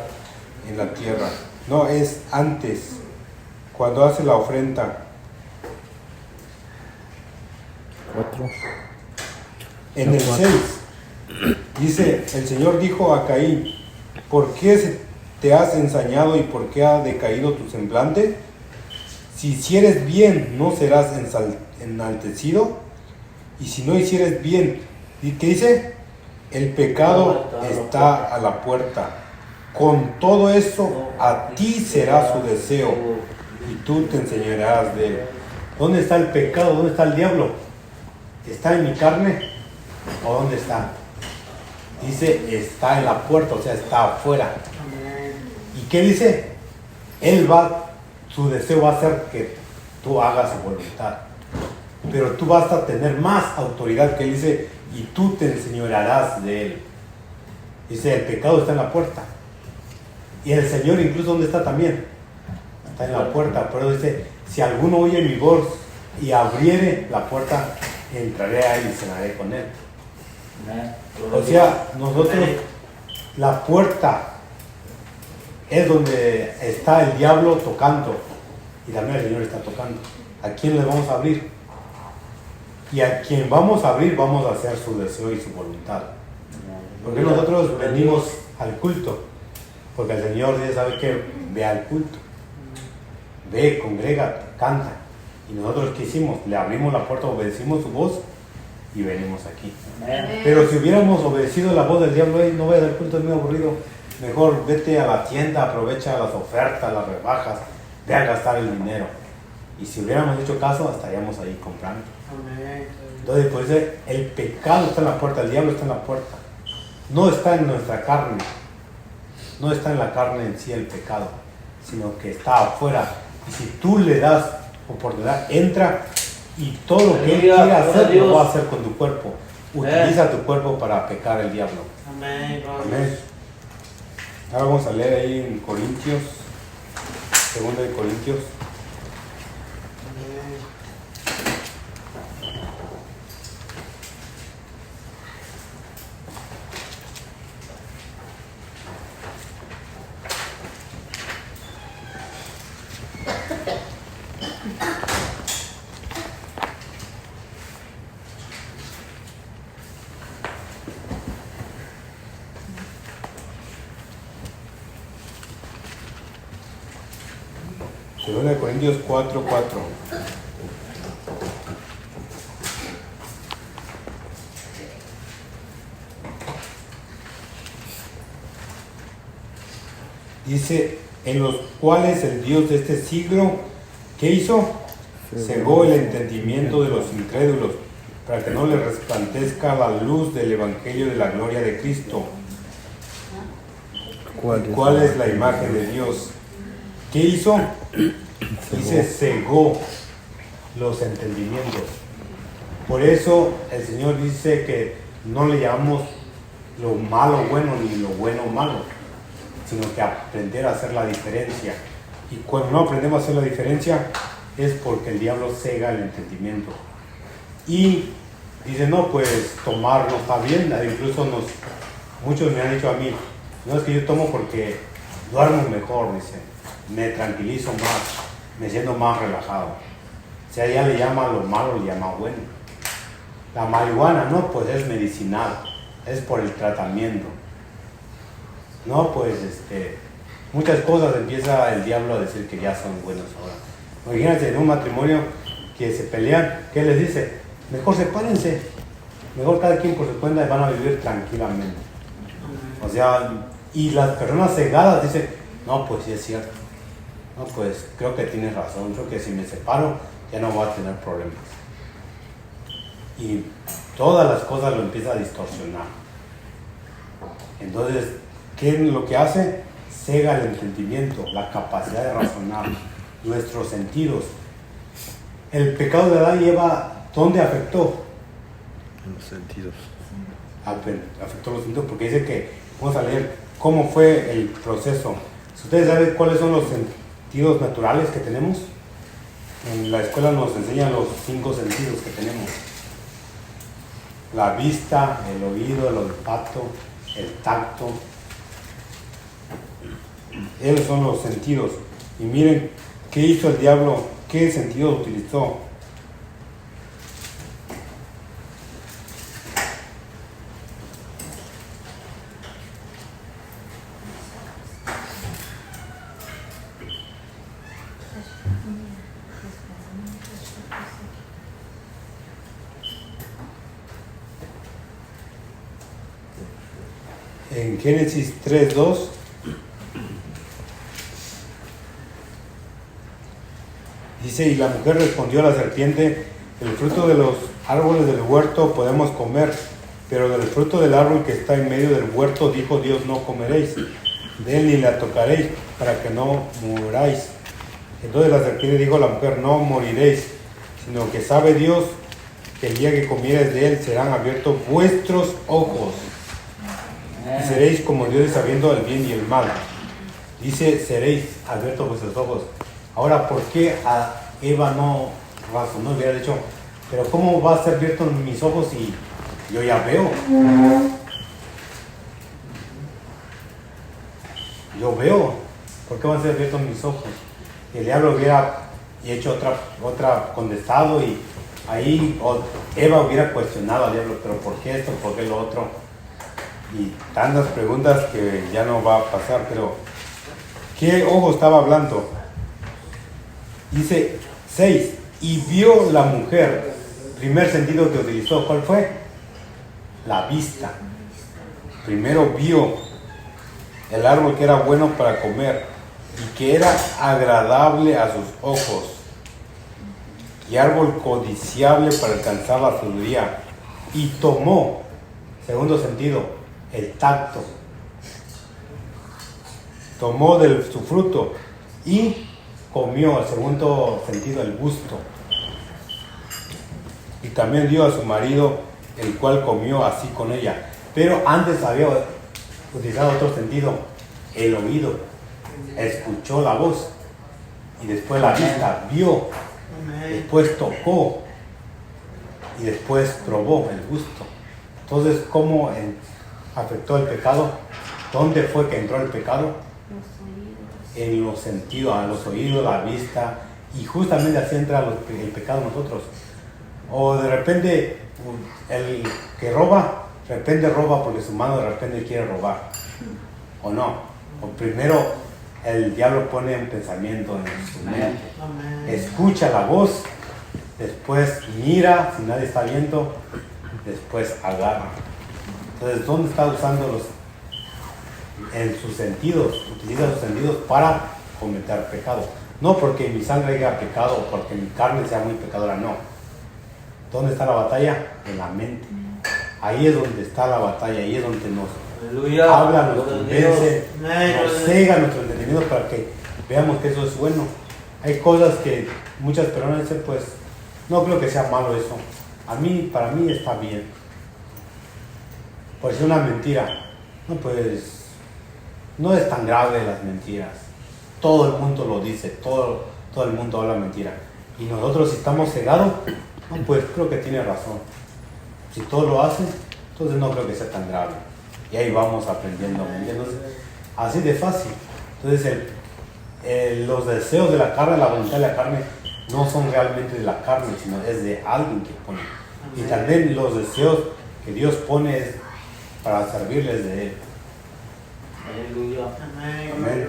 en la tierra. No, es antes, cuando hace la ofrenda. 4. En el 6 dice: el Señor dijo a Caín: ¿por qué te has ensañado y por qué ha decaído tu semblante? Si hicieres bien, ¿no serás enaltecido? Y si no hicieres bien, ¿y qué dice? El pecado está a la puerta. Con todo eso, a ti será su deseo y tú te enseñarás de él. ¿Dónde está el pecado? ¿Dónde está el diablo? ¿Está en mi carne? ¿O dónde está? Dice: está en la puerta, o sea, está afuera. ¿Y qué dice? Su deseo va a ser que tú hagas su voluntad. Pero tú vas a tener más autoridad, que él dice, y tú te enseñorearás de él. Dice: el pecado está en la puerta. Y el Señor incluso, ¿dónde está también? Está en la puerta. Pero dice: si alguno oye mi voz y abriere la puerta, entraré a él y cenaré con él. O sea, nosotros, la puerta es donde está el diablo tocando, y también el Señor está tocando. ¿A quién le vamos a abrir? Y a quien vamos a abrir, vamos a hacer su deseo y su voluntad. Porque nosotros venimos al culto, porque el Señor dice: ¿sabe qué? Ve al culto, ve, congrégate, canta. Y nosotros, ¿qué hicimos? Le abrimos la puerta, obedecimos su voz y venimos aquí. Pero si hubiéramos obedecido la voz del diablo: no vayas al culto, es muy aburrido, mejor vete a la tienda, aprovecha las ofertas, las rebajas, ve a gastar el dinero. Y si hubiéramos hecho caso, estaríamos ahí comprando. Entonces, por eso el pecado está en la puerta, el diablo está en la puerta. No está en nuestra carne, no está en la carne en sí el pecado, sino que está afuera. Y si tú le das oportunidad, entra, y todo lo que él quiere hacer lo va a hacer con tu cuerpo. Utiliza tu cuerpo para pecar el diablo. Amén. Amén. Ahora vamos a leer ahí en Corintios, 2 de Corintios. Segunda de Corintios 4:4. Dice: en los cuales el Dios de este siglo, ¿qué hizo? Cegó el entendimiento de los incrédulos, para que no les resplandezca la luz del evangelio de la gloria de Cristo. ¿Cuál es la imagen de Dios? ¿Qué hizo? Dice: cegó los entendimientos. Por eso el Señor dice que no le llamamos lo malo bueno ni lo bueno malo, sino que aprender a hacer la diferencia. Y cuando no aprendemos a hacer la diferencia, es porque el diablo cega el entendimiento. Y dice: no, pues tomar no está bien. Incluso muchos me han dicho a mí: no, es que yo tomo porque duermo mejor, dice, me tranquilizo más, me siento más relajado. Si a ella le llama lo malo, le llama bueno. La marihuana, no, pues es medicinal, es por el tratamiento. No, pues muchas cosas empieza el diablo a decir que ya son buenos ahora. Imagínense en un matrimonio que se pelean, ¿qué les dice? mejor sepárense. Mejor cada quien por su cuenta y van a vivir tranquilamente. O sea, y las personas cegadas dicen, no, pues sí es cierto. No, pues creo que tienes razón. Creo que si me separo ya no voy a tener problemas. Y todas las cosas lo empieza a distorsionar. Entonces, ¿qué es lo que hace? Cega el entendimiento, la capacidad de razonar, nuestros sentidos. El pecado de Adán y Eva, ¿dónde afectó? En los sentidos. Afectó los sentidos, porque dice que, vamos a leer cómo fue el proceso. Si ustedes saben cuáles son los sentidos naturales que tenemos, en la escuela nos enseñan los 5 sentidos que tenemos. La vista, el oído, el olfato, el tacto. Esos son los sentidos. Y miren qué hizo el diablo, qué sentido utilizó. En Génesis 3:2 dice, y la mujer respondió a la serpiente, el fruto de los árboles del huerto podemos comer, pero del fruto del árbol que está en medio del huerto, dijo Dios, no comeréis, de él ni la tocaréis, para que no muráis. Entonces la serpiente dijo a la mujer, no moriréis, sino que sabe Dios que el día que comiereis de él serán abiertos vuestros ojos, y seréis como Dios sabiendo el bien y el mal. Dice, seréis abiertos vuestros ojos. Ahora, ¿por qué a Eva no razonó? Hubiera dicho, pero ¿cómo va a ser abiertos mis ojos si yo ya veo? Yo veo. ¿Por qué van a ser abiertos mis ojos? Y el diablo hubiera hecho otra contestado y ahí Eva hubiera cuestionado al diablo, pero ¿por qué esto? ¿Por qué lo otro? Y tantas preguntas que ya no va a pasar, pero ¿qué ojo estaba hablando? Dice 6, y vio la mujer, primer sentido que utilizó, ¿cuál fue? La vista. Primero vio el árbol que era bueno para comer y que era agradable a sus ojos, y árbol codiciable para alcanzar la sabiduría, y tomó, segundo sentido, el tacto. Tomó de su fruto y comió, el segundo sentido, el gusto. Y también dio a su marido, el cual comió así con ella. Pero antes había utilizado otro sentido, el oído. Escuchó la voz. Y después la vista, vio. Después tocó. Y después probó el gusto. Entonces, ¿cómo afectó el pecado? ¿Dónde fue que entró el pecado? En los sentidos, a los oídos, la vista, y justamente así entra el pecado en nosotros. O de repente el que roba, de repente roba porque su mano de repente quiere robar, o no. O primero el diablo pone un pensamiento en su mente, escucha la voz, después mira si nadie está viendo, después agarra. Entonces, ¿dónde está usando en sus sentidos? Utiliza sus sentidos para cometer pecado. No porque mi sangre haya pecado o porque mi carne sea muy pecadora, no. ¿Dónde está la batalla? En la mente. Ahí es donde está la batalla, ahí es donde nos habla, nos convence, nos cega nuestro entendimiento para que veamos que eso es bueno. Hay cosas que muchas personas dicen, pues, no creo que sea malo eso. Para mí está bien. Pues es una mentira. No, pues, no es tan grave las mentiras. Todo el mundo lo dice, todo el mundo habla mentira. Y nosotros, si estamos cegados, no, pues creo que tiene razón. Si todos lo hacen, entonces no creo que sea tan grave. Y ahí vamos aprendiendo. Entonces, así de fácil. Entonces, los deseos de la carne, la voluntad de la carne, no son realmente de la carne, sino es de alguien que pone. Y también los deseos que Dios pone es para servirles de Él. Aleluya. Amén.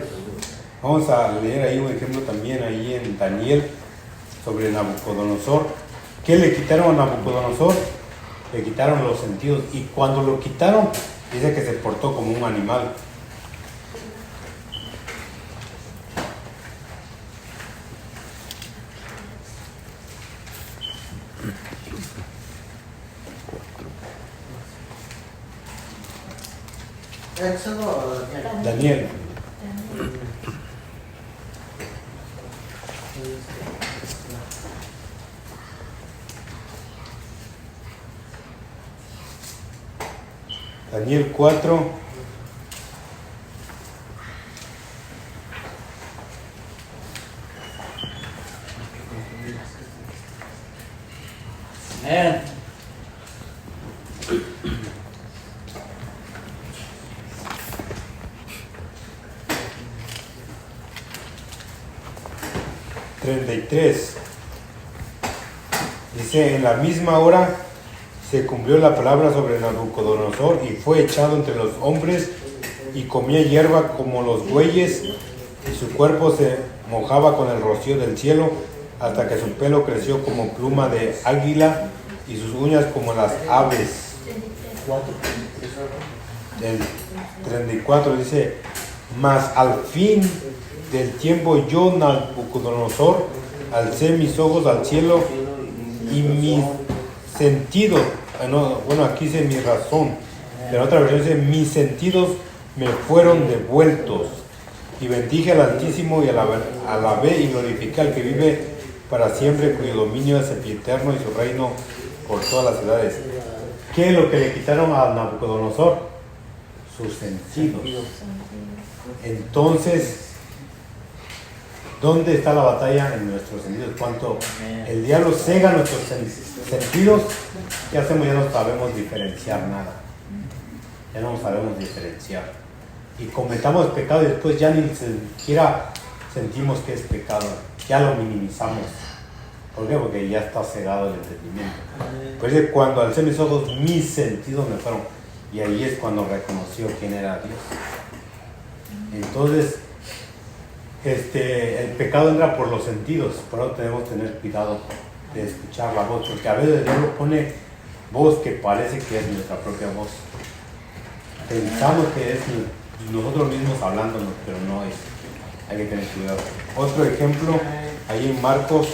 Vamos a leer ahí un ejemplo también ahí en Daniel sobre Nabucodonosor. ¿Qué le quitaron a Nabucodonosor? Le quitaron los sentidos. Y cuando lo quitaron, dice que se portó como un animal. Éxodo, Daniel. Daniel 4. Amén. 33. Dice, en la misma hora se cumplió la palabra sobre Nabucodonosor y fue echado entre los hombres y comía hierba como los bueyes y su cuerpo se mojaba con el rocío del cielo hasta que su pelo creció como pluma de águila y sus uñas como las aves. El 34 dice, mas al fin del tiempo yo, Nabucodonosor, alcé mis ojos al cielo y mis sentidos, bueno, aquí dice mi razón, pero en otra versión dice mis sentidos me fueron devueltos y bendije al Altísimo y alabé y glorifiqué al que vive para siempre, cuyo dominio es eterno y su reino por todas las edades. ¿Qué es lo que le quitaron a Nabucodonosor? Sus sentidos. Entonces, ¿dónde está la batalla? En nuestros sentidos. Cuando el diablo cega nuestros sentidos, ¿qué hacemos? Ya no sabemos diferenciar nada. Ya no sabemos diferenciar. Y cometamos pecado y después ya ni siquiera sentimos que es pecado. Ya lo minimizamos. ¿Por qué? Porque ya está cegado el entendimiento. Por eso cuando alcé mis ojos, mis sentidos me fueron. Y ahí es cuando reconoció quién era Dios. Entonces, el pecado entra por los sentidos, por eso tenemos que tener cuidado de escuchar la voz, porque a veces Dios pone voz que parece que es nuestra propia voz. Pensamos que es nosotros mismos hablándonos, pero no es. Hay que tener cuidado. Otro ejemplo, ahí en Marcos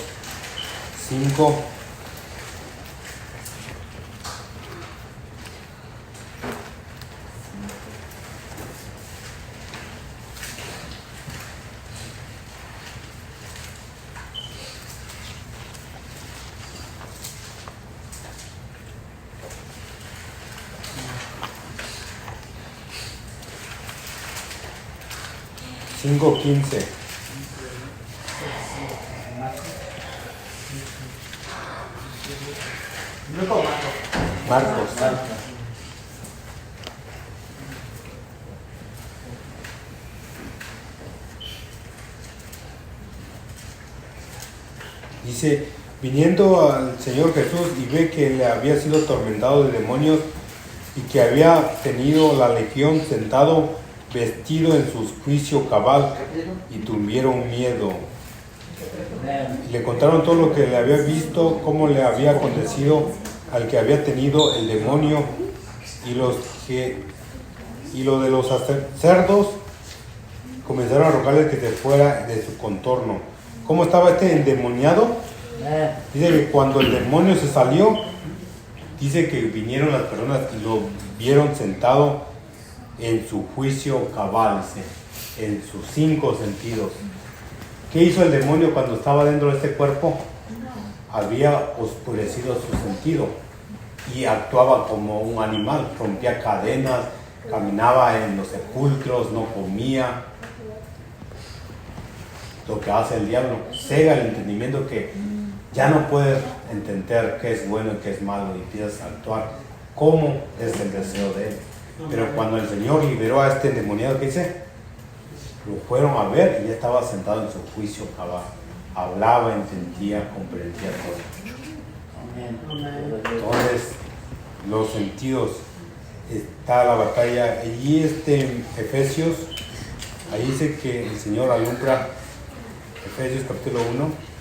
5. Cinco 15. Marcos. Dice, viniendo al Señor Jesús y ve que le había sido atormentado de demonios y que había tenido la legión sentado vestido en su juicio cabal, y tuvieron miedo. Y le contaron todo lo que le había visto, cómo le había acontecido al que había tenido el demonio, y lo de los cerdos comenzaron a rogarle que se fuera de su contorno. ¿Cómo estaba este endemoniado? Dice que cuando el demonio se salió, dice que vinieron las personas y lo vieron sentado en su juicio cabal, dice, en sus 5 sentidos. ¿Qué hizo el demonio cuando estaba dentro de este cuerpo? Había oscurecido su sentido y actuaba como un animal, rompía cadenas, caminaba en los sepulcros, no comía. Lo que hace el diablo, cega el entendimiento, que ya no puedes entender qué es bueno y qué es malo, y empiezas a actuar como es el deseo de él. Pero cuando el Señor liberó a este endemoniado, ¿qué dice? Lo fueron a ver y ya estaba sentado en su juicio cabal. Hablaba, entendía, comprendía todo. Entonces, los sentidos, está la batalla. Y en Efesios, ahí dice que el Señor alumbra, Efesios capítulo 1.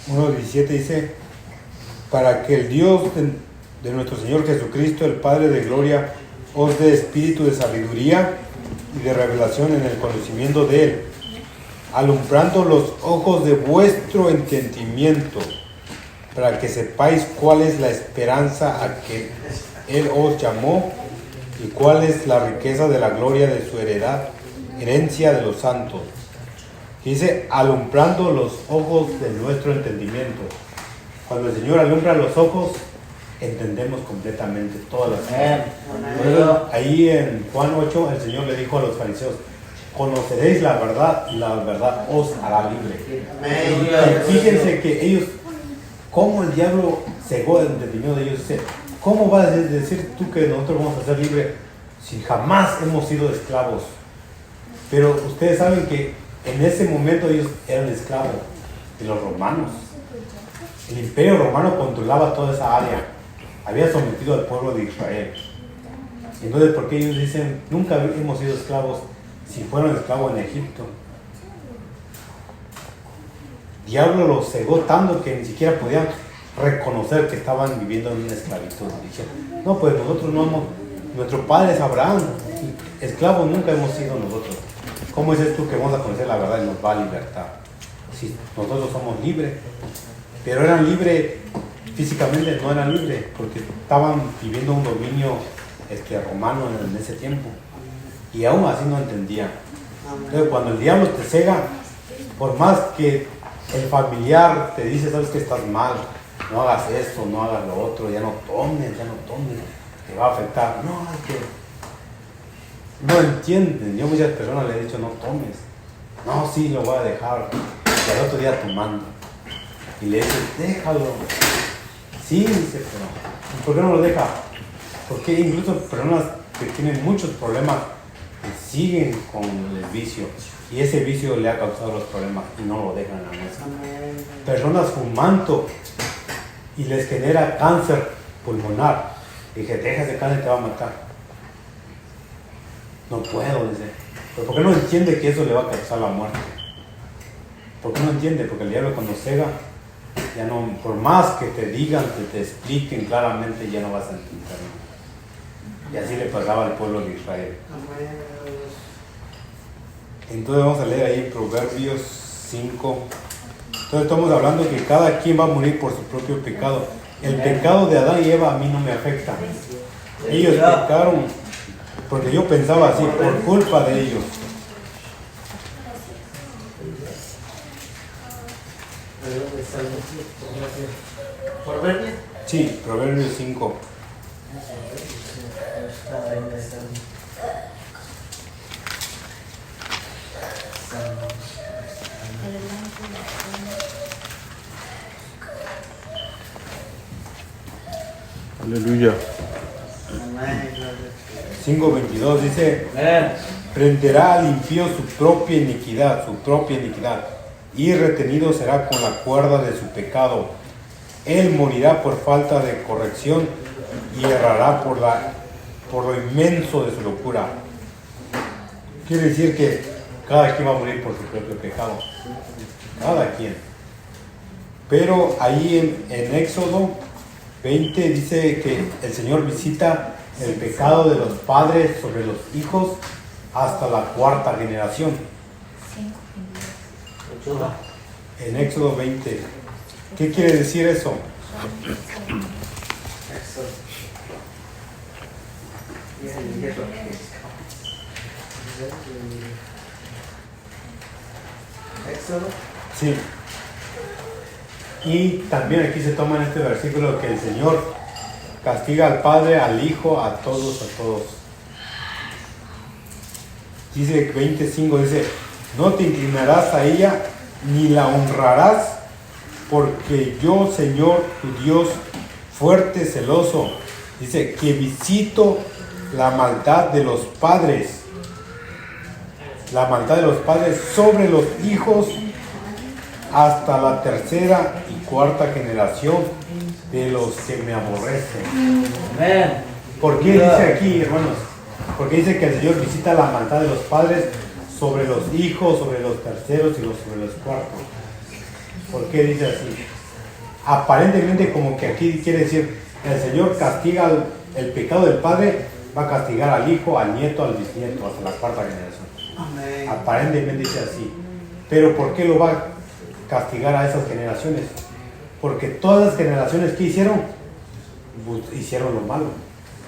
1:17 dice, para que el Dios de nuestro Señor Jesucristo, el Padre de gloria, os dé espíritu de sabiduría y de revelación en el conocimiento de Él, alumbrando los ojos de vuestro entendimiento, para que sepáis cuál es la esperanza a que Él os llamó y cuál es la riqueza de la gloria de su herencia de los santos. Dice, alumbrando los ojos de nuestro entendimiento. Cuando el Señor alumbra los ojos, entendemos completamente todas las cosas. Por eso, ahí en Juan 8, el Señor le dijo a los fariseos, conoceréis la verdad y la verdad os hará libre. Y fíjense que ellos, cómo el diablo cegó el entendimiento de ellos. Dice, ¿cómo vas a decir tú que nosotros vamos a ser libres si jamás hemos sido esclavos? Pero ustedes saben que en ese momento ellos eran esclavos de los romanos. El imperio romano controlaba toda esa área. Había sometido al pueblo de Israel. Entonces, ¿por qué ellos dicen, nunca hemos sido esclavos si fueron esclavos en Egipto? Diablo los cegó tanto que ni siquiera podían reconocer que estaban viviendo en una esclavitud. Dijeron, no, pues nosotros no hemos, nuestro padre es Abraham, esclavos nunca hemos sido nosotros. ¿Cómo es esto que vamos a conocer la verdad y nos va a libertar? Si nosotros somos libres, pero eran libres físicamente, no eran libres, porque estaban viviendo un dominio romano en ese tiempo, y aún así no entendían. Entonces, cuando el diablo te cega, por más que el familiar te dice, sabes que estás mal, no hagas esto, no hagas lo otro, ya no tomes, te va a afectar. No, es que no entienden. Yo a muchas personas les he dicho, no tomes. No, sí, lo voy a dejar. Y al otro día tomando. Y le dices, déjalo. Sí, dice, pero ¿por qué no lo deja? Porque incluso personas que tienen muchos problemas que siguen con el vicio. Y ese vicio le ha causado los problemas y no lo dejan a la mesa. Personas fumando y les genera cáncer pulmonar. Dije, deja ese cáncer, te va a matar. No puedo, dice. ¿Pero por qué no entiende que eso le va a causar la muerte? ¿Por qué no entiende? Porque el diablo cuando cega, ya no, por más que te digan, que te expliquen claramente, ya no vas a entender. Y así le pasaba al pueblo de Israel. Entonces vamos a leer ahí Proverbios 5. Entonces estamos hablando que cada quien va a morir por su propio pecado. El pecado de Adán y Eva a mí no me afecta. Ellos pecaron porque yo pensaba así, por culpa de ellos. ¿Proverbios? Sí, Proverbios 5. Aleluya. 5:22 dice, prenderá al impío su propia iniquidad, y retenido será con la cuerda de su pecado. Él morirá por falta de corrección y errará por lo inmenso de su locura. Quiere decir que cada quien va a morir por su propio pecado. Cada quien. Pero ahí en Éxodo 20 dice que el Señor visita el pecado de los padres sobre los hijos hasta la cuarta generación. En Éxodo 20. ¿Qué quiere decir eso? Éxodo. Sí. Y también aquí se toma en este versículo que el Señor castiga al Padre, al Hijo, a todos. Dice 25, dice, no te inclinarás a ella ni la honrarás, porque yo, Señor, tu Dios, fuerte, celoso, dice que visito la maldad de los padres la maldad de los padres sobre los hijos hasta la tercera y cuarta generación de los que me aborrecen. Amén. ¿Por qué dice aquí, hermanos? Porque dice que el Señor visita la maldad de los padres sobre los hijos, sobre los terceros y sobre los cuartos. ¿Por qué dice así? Aparentemente como que aquí quiere decir, el Señor castiga el pecado del padre, va a castigar al hijo, al nieto, al bisnieto, hasta la cuarta generación. Amén. Aparentemente dice así. Pero ¿por qué lo va a castigar a esas generaciones? Porque todas las generaciones que hicieron hicieron lo malo.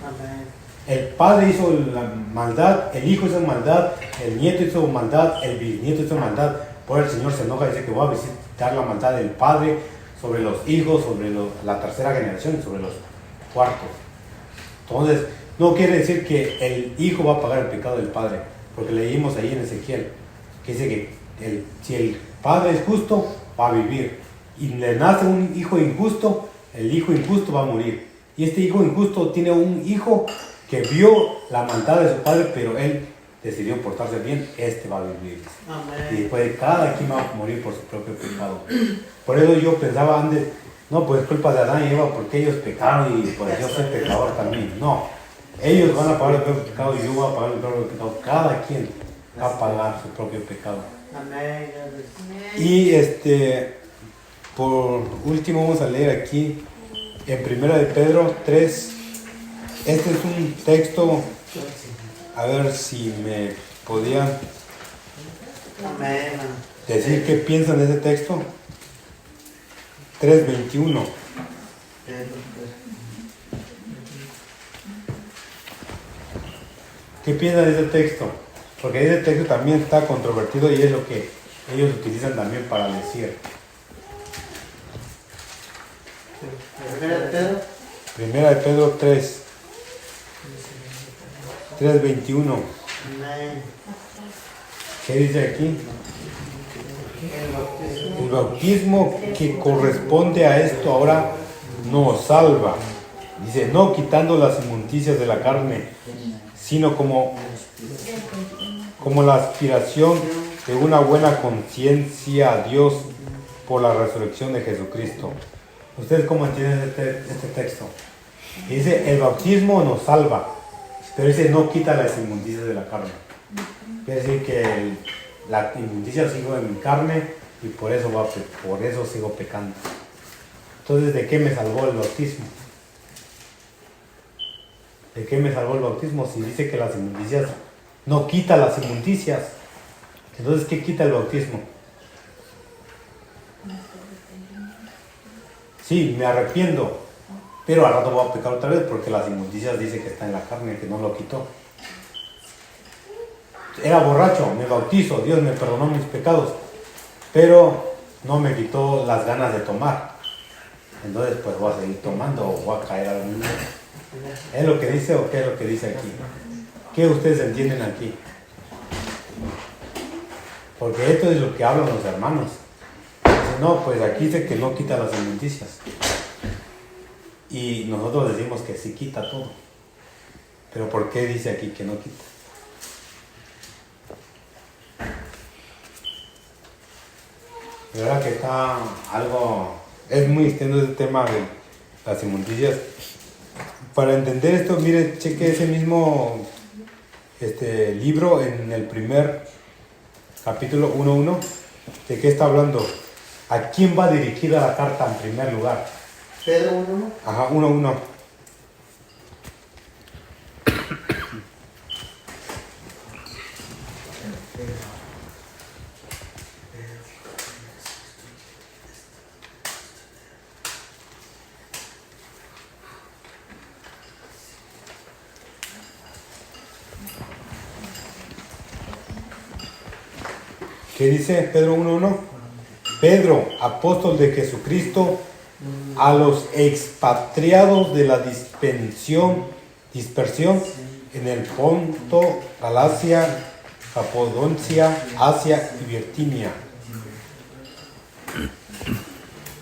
Amén. El padre hizo la maldad, el hijo hizo maldad, el nieto hizo maldad, el bisnieto hizo maldad. Por el Señor se enoja y dice que va a visitar la maldad del padre sobre los hijos, sobre la tercera generación, sobre los cuartos. Entonces, no quiere decir que el hijo va a pagar el pecado del padre, porque leímos ahí en Ezequiel, que dice que si el padre es justo, va a vivir. Y le nace un hijo injusto, el hijo injusto va a morir. Y este hijo injusto tiene un hijo que vio la maldad de su padre, pero él decidió portarse bien, este va a vivir. Amén. Y después cada quien va a morir por su propio pecado. Por eso yo pensaba antes, no, pues es culpa de Adán y Eva porque ellos pecaron y pues yo soy pecador también. No, ellos van a pagar el propio pecado y yo voy a pagar el propio pecado. Cada quien va a pagar su propio pecado. Amén. Y por último vamos a leer aquí en 1 de Pedro 3. Este es un texto, a ver si me podían Amén. decir qué piensan de ese texto. 3:21. ¿Qué piensan de ese texto? Porque ese texto también está controvertido y es lo que ellos utilizan también para decir. Primera de Pedro 3:21. Amén. ¿Qué dice aquí? El bautismo. El bautismo que corresponde a esto ahora nos salva. Dice, no quitando las inmundicias de la carne, sino como la aspiración de una buena conciencia a Dios por la resurrección de Jesucristo. ¿Ustedes cómo entienden este texto? Dice, el bautismo nos salva, pero dice, no quita las inmundicias de la carne. Quiere decir que la inmundicia sigo en mi carne y por eso sigo pecando. Entonces, ¿de qué me salvó el bautismo? ¿De qué me salvó el bautismo? Si dice que las inmundicias no quita las inmundicias, entonces ¿qué quita el bautismo? Sí, me arrepiento, pero al rato voy a pecar otra vez porque las inmundicias dice que está en la carne, que no lo quitó. Era borracho, me bautizo, Dios me perdonó mis pecados, pero no me quitó las ganas de tomar. Entonces pues voy a seguir tomando o voy a caer al mundo. ¿Es lo que dice o qué es lo que dice aquí? ¿Qué ustedes entienden aquí? Porque esto es lo que hablan los hermanos. Dicen, no, pues aquí dice que no quita las inmundicias. Y nosotros decimos que sí quita todo. Pero ¿por qué dice aquí que no quita? De verdad que está algo... Es muy extenso ese tema de las inmundicias. Para entender esto, mire, cheque ese mismo libro en el primer capítulo 1.1. ¿De qué está hablando? ¿A quién va dirigida la carta en primer lugar? Pedro 1. Ajá, 1.1. ¿Qué dice Pedro 1.1? Pedro, apóstol de Jesucristo, a los expatriados de la dispersión en el Ponto, Galacia, Capadocia, Asia y Bitinia.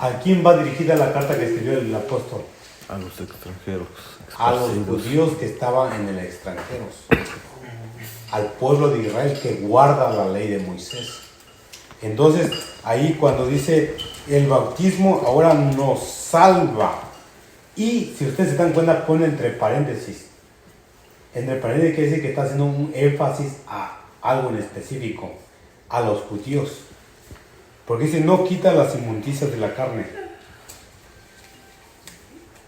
¿A quién va dirigida la carta que escribió el apóstol? A los extranjeros. A los esparcidos. judíos que estaban en el extranjero. al pueblo de Israel que guarda la ley de Moisés. Entonces, ahí cuando dice el bautismo ahora nos salva. Y si ustedes se dan cuenta, pone entre paréntesis. Entre paréntesis quiere decir que está haciendo un énfasis a algo en específico, a los judíos. Porque dice, no quita las inmundicias de la carne.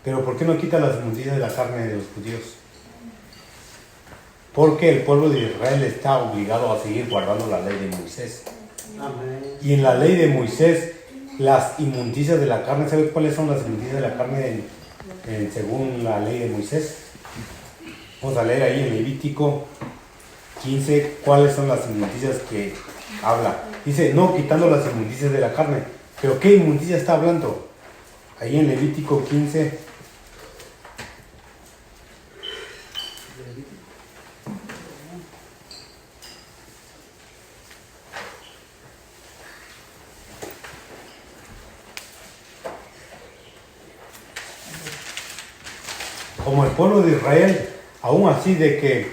Pero ¿por qué no quita las inmundicias de la carne de los judíos? Porque el pueblo de Israel está obligado a seguir guardando la ley de Moisés. Amén. Y en la ley de Moisés, las inmundicias de la carne, ¿sabes cuáles son las inmundicias de la carne según la ley de Moisés? Vamos a leer ahí en Levítico 15 cuáles son las inmundicias que habla. Dice, no quitando las inmundicias de la carne. ¿Pero qué inmundicia está hablando? Ahí en Levítico 15. Como el pueblo de Israel, aún así de que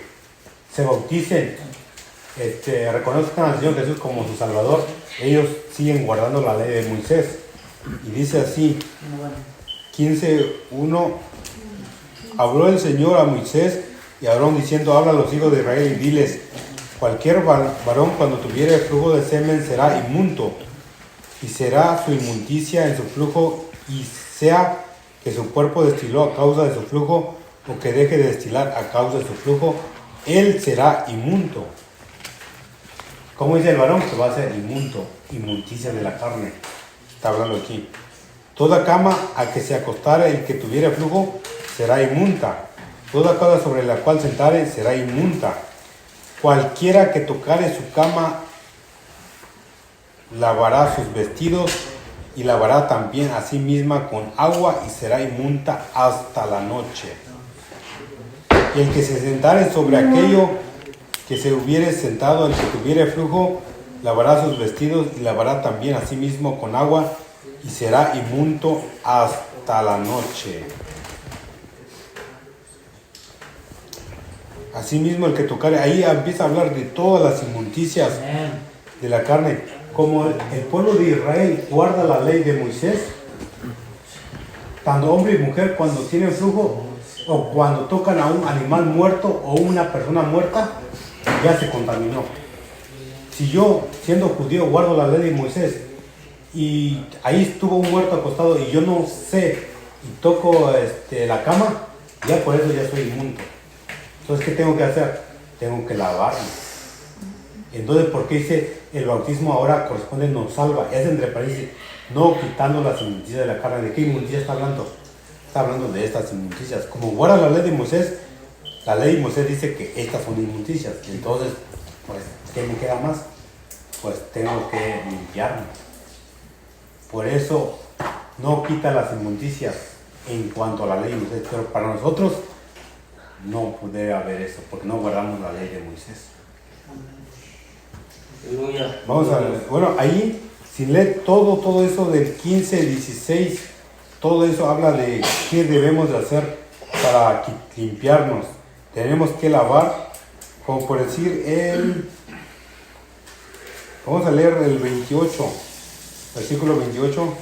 se bauticen, reconozcan al Señor Jesús como su Salvador, ellos siguen guardando la ley de Moisés. Y dice así, 15:1, habló el Señor a Moisés y a Aarón diciendo, habla a los hijos de Israel y diles, cualquier varón cuando tuviere flujo de semen será inmundo, y será su inmundicia en su flujo, y sea que su cuerpo destiló a causa de su flujo, o que deje de destilar a causa de su flujo, él será inmundo. ¿Cómo dice el varón? Que va a ser inmundo, inmundicia de la carne. Está hablando aquí. Toda cama a que se acostare el que tuviere flujo será inmunda. Toda cosa sobre la cual sentare será inmunda. Cualquiera que tocare su cama lavará sus vestidos y lavará también a sí misma con agua y será inmunda hasta la noche. Y el que se sentare sobre aquello que se hubiere sentado, el que tuviere flujo, lavará sus vestidos y lavará también a sí mismo con agua y será inmundo hasta la noche. Asimismo el que tocare, ahí empieza a hablar de todas las inmundicias de la carne. Como el pueblo de Israel guarda la ley de Moisés, tanto hombre y mujer cuando tienen flujo o cuando tocan a un animal muerto o una persona muerta, ya se contaminó. Si yo, siendo judío, guardo la ley de Moisés y ahí estuvo un muerto acostado y yo no sé y toco la cama, ya por eso ya soy inmundo. Entonces, ¿qué tengo que hacer? Tengo que lavarme. Entonces, ¿por qué dice el bautismo ahora corresponde nos salva? Es entre paréntesis, no quitando las inmundicias de la carne. ¿De qué inmundicia está hablando? Está hablando de estas inmundicias. Como guarda la ley de Moisés, la ley de Moisés dice que estas son inmundicias. Entonces, pues, ¿qué me queda más? Pues tengo que limpiarme. Por eso, no quita las inmundicias en cuanto a la ley de Moisés. Pero para nosotros, no puede haber eso, porque no guardamos la ley de Moisés. Vamos a ver, bueno, ahí, si lee todo eso del 15, 16, todo eso habla de qué debemos de hacer para limpiarnos. Tenemos que lavar, como por decir vamos a leer el 28, versículo 28.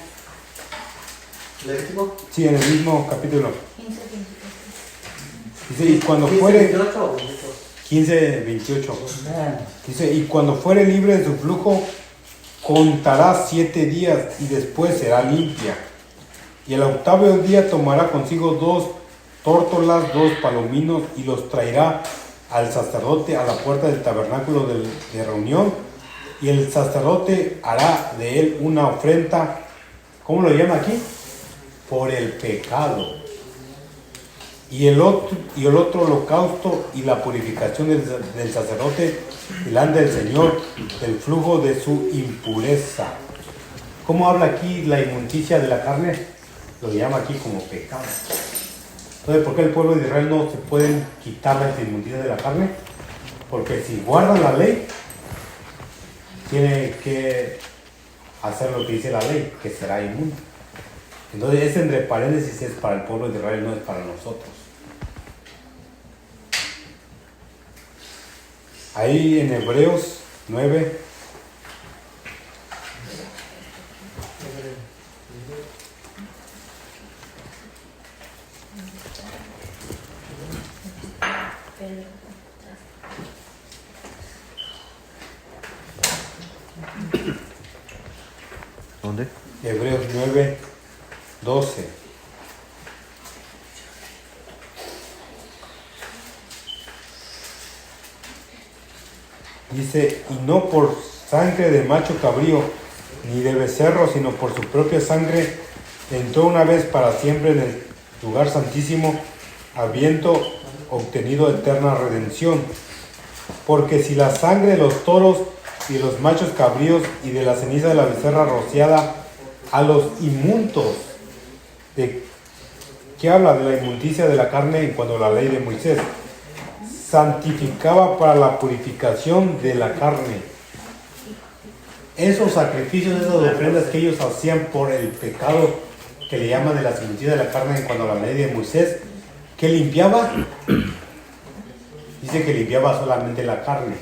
¿Levítico? Sí, en el mismo capítulo. 15, 23. Dice, y cuando 15, fuere... 28 o 28. 15, 28. Dice, y cuando fuere libre de su flujo, contará 7 días y después será limpia. Y el octavo día tomará consigo 2 tórtolas, 2 palominos y los traerá al sacerdote a la puerta del tabernáculo de reunión. Y el sacerdote hará de él una ofrenda, ¿cómo lo llama aquí? Por el pecado. Y el otro holocausto y la purificación del sacerdote delante del Señor, del flujo de su impureza. ¿Cómo habla aquí la inmundicia de la carne? Lo llama aquí como pecado. Entonces, ¿por qué el pueblo de Israel no se pueden quitar las inmundicias de la carne? Porque si guardan la ley, tiene que hacer lo que dice la ley, que será inmundo. Entonces, ese entre paréntesis es para el pueblo de Israel, no es para nosotros. Ahí en Hebreos 9. ¿Dónde? Hebreos 9, 12. Dice, y no por sangre de macho cabrío, ni de becerro, sino por su propia sangre, entró una vez para siempre en el lugar santísimo, habiendo obtenido eterna redención. Porque si la sangre de los toros y de los machos cabríos y de la ceniza de la becerra rociada a los inmundos, ¿de qué habla? De la inmundicia de la carne en cuanto a la ley de Moisés, santificaba para la purificación de la carne. Esos sacrificios, esas ofrendas que ellos hacían por el pecado que le llaman de la inmundicia de la carne en cuanto a la ley de Moisés, ¿qué limpiaba? Dice que limpiaba solamente la carne.